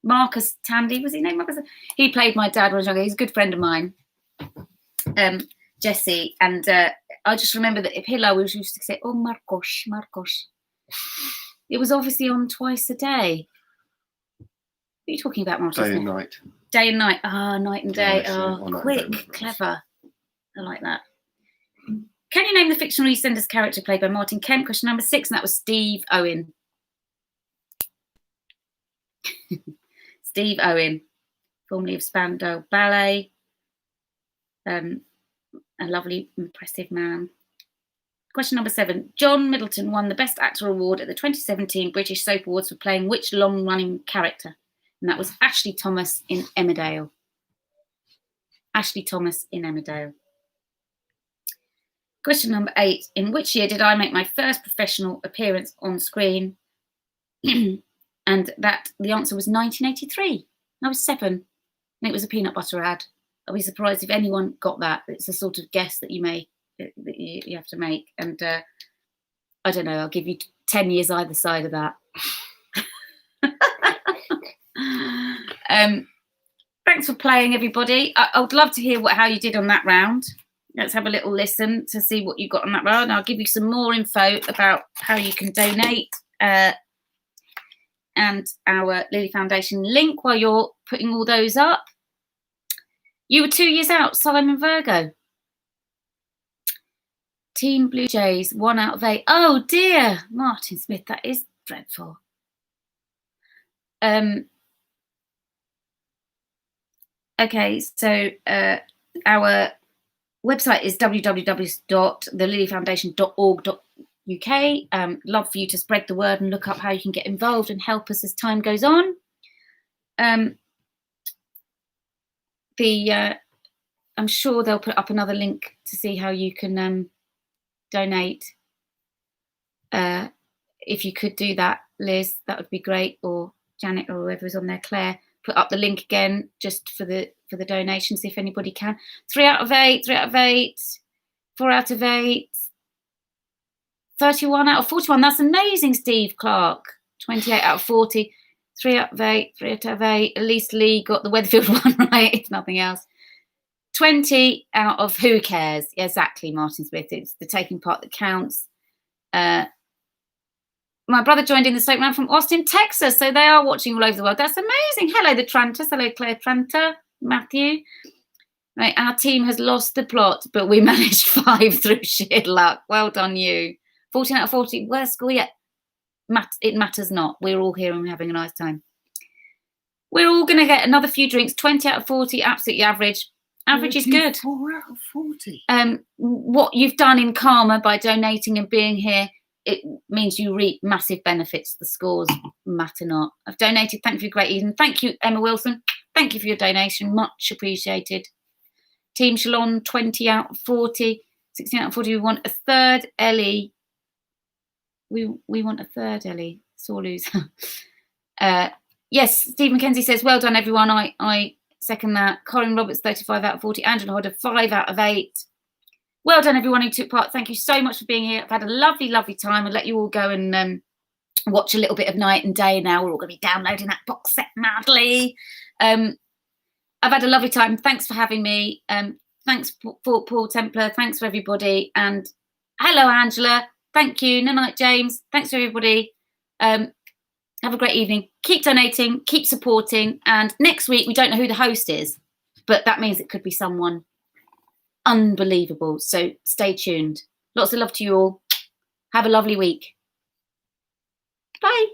Marcus Tandy, was he named Marcus? He played my dad when I was younger. He's a good friend of mine, Jesse. And I just remember that if Hilla, we used to say, oh, Marcos, Marcos. It was obviously on twice a day. What are you talking about, Martin? Day and night. Day and night. Ah, night and day. Yeah, Oh, quick, clever. I like that. Can you name the fictional EastEnders character played by Martin Kemp? Question number 6, and that was Steve Owen. Steve Owen, formerly of Spandau Ballet. A lovely, impressive man. Question number 7. John Middleton won the Best Actor Award at the 2017 British Soap Awards for playing which long-running character? And that was Ashley Thomas in Emmerdale. Ashley Thomas in Emmerdale. Question number 8. In which year did I make my first professional appearance on screen? And that the answer was 1983. I was 7. And it was a peanut butter ad. I'll be surprised if anyone got that. It's a sort of guess that you have to make. And I don't know, I'll give you 10 years either side of that. Thanks for playing, everybody. I would love to hear how you did on that round. Let's have a little listen to see what you got on that round. I'll give you some more info about how you can donate and our Lily Foundation link while you're putting all those up. You were 2 years out, Simon Virgo. Team Blue Jays, 1 out of 8. Oh dear, Martin Smith, that is dreadful. Okay, so our website is www.thelilyfoundation.org.uk. Love for you to spread the word and look up how you can get involved and help us as time goes on. I'm sure they'll put up another link to see how you can donate. If you could do that, Liz, that would be great, or Janet, or whoever's on there, Claire, put up the link again just for the donations if anybody can. 3 out of 8, 3 out of 8, 4 out of 8, 31 out of 41. That's amazing, Steve Clark. 28 out of 40, 3 out of 8, 3 out of 8. At least Lee got the Weatherfield one right, if nothing else. 20 out of who cares? Exactly, Martin Smith. It's the taking part that counts. My brother joined in the soap man from Austin, Texas. So they are watching all over the world. That's amazing. Hello, the Tranters. Hello, Claire Tranter, Matthew. Right, our team has lost the plot, but we managed 5 through sheer luck. Well done, you. 14 out of 40. Worst score yet. It matters not. We're all here and we're having a nice time. We're all going to get another few drinks. 20 out of 40, absolutely average. Average is good. 4 out of 40. What you've done in karma by donating and being here, it means you reap massive benefits. The scores matter not. I've donated. Thank you for your great evening. Thank you, Emma Wilson. Thank you for your donation. Much appreciated. Team Shalon, 20 out of 40. 16 out of 40. We want a third Ellie. We want a third Ellie. Sore loser. Yes, Steve McKenzie says, well done, everyone. I second that. Colin Roberts, 35 out of 40. Angela Hodder, 5 out of 8. Well done, everyone who took part. Thank you so much for being here. I've had a lovely, lovely time. I'll let you all go and watch a little bit of Night and Day now. We're all going to be downloading that box set madly. I've had a lovely time. Thanks for having me. Thanks for Paul Templar. Thanks for everybody. And hello, Angela. Thank you. No night, James. Thanks for everybody. Have a great evening. Keep donating. Keep supporting. And next week, we don't know who the host is, but that means it could be someone unbelievable. So stay tuned. Lots of love to you all. Have a lovely week. Bye.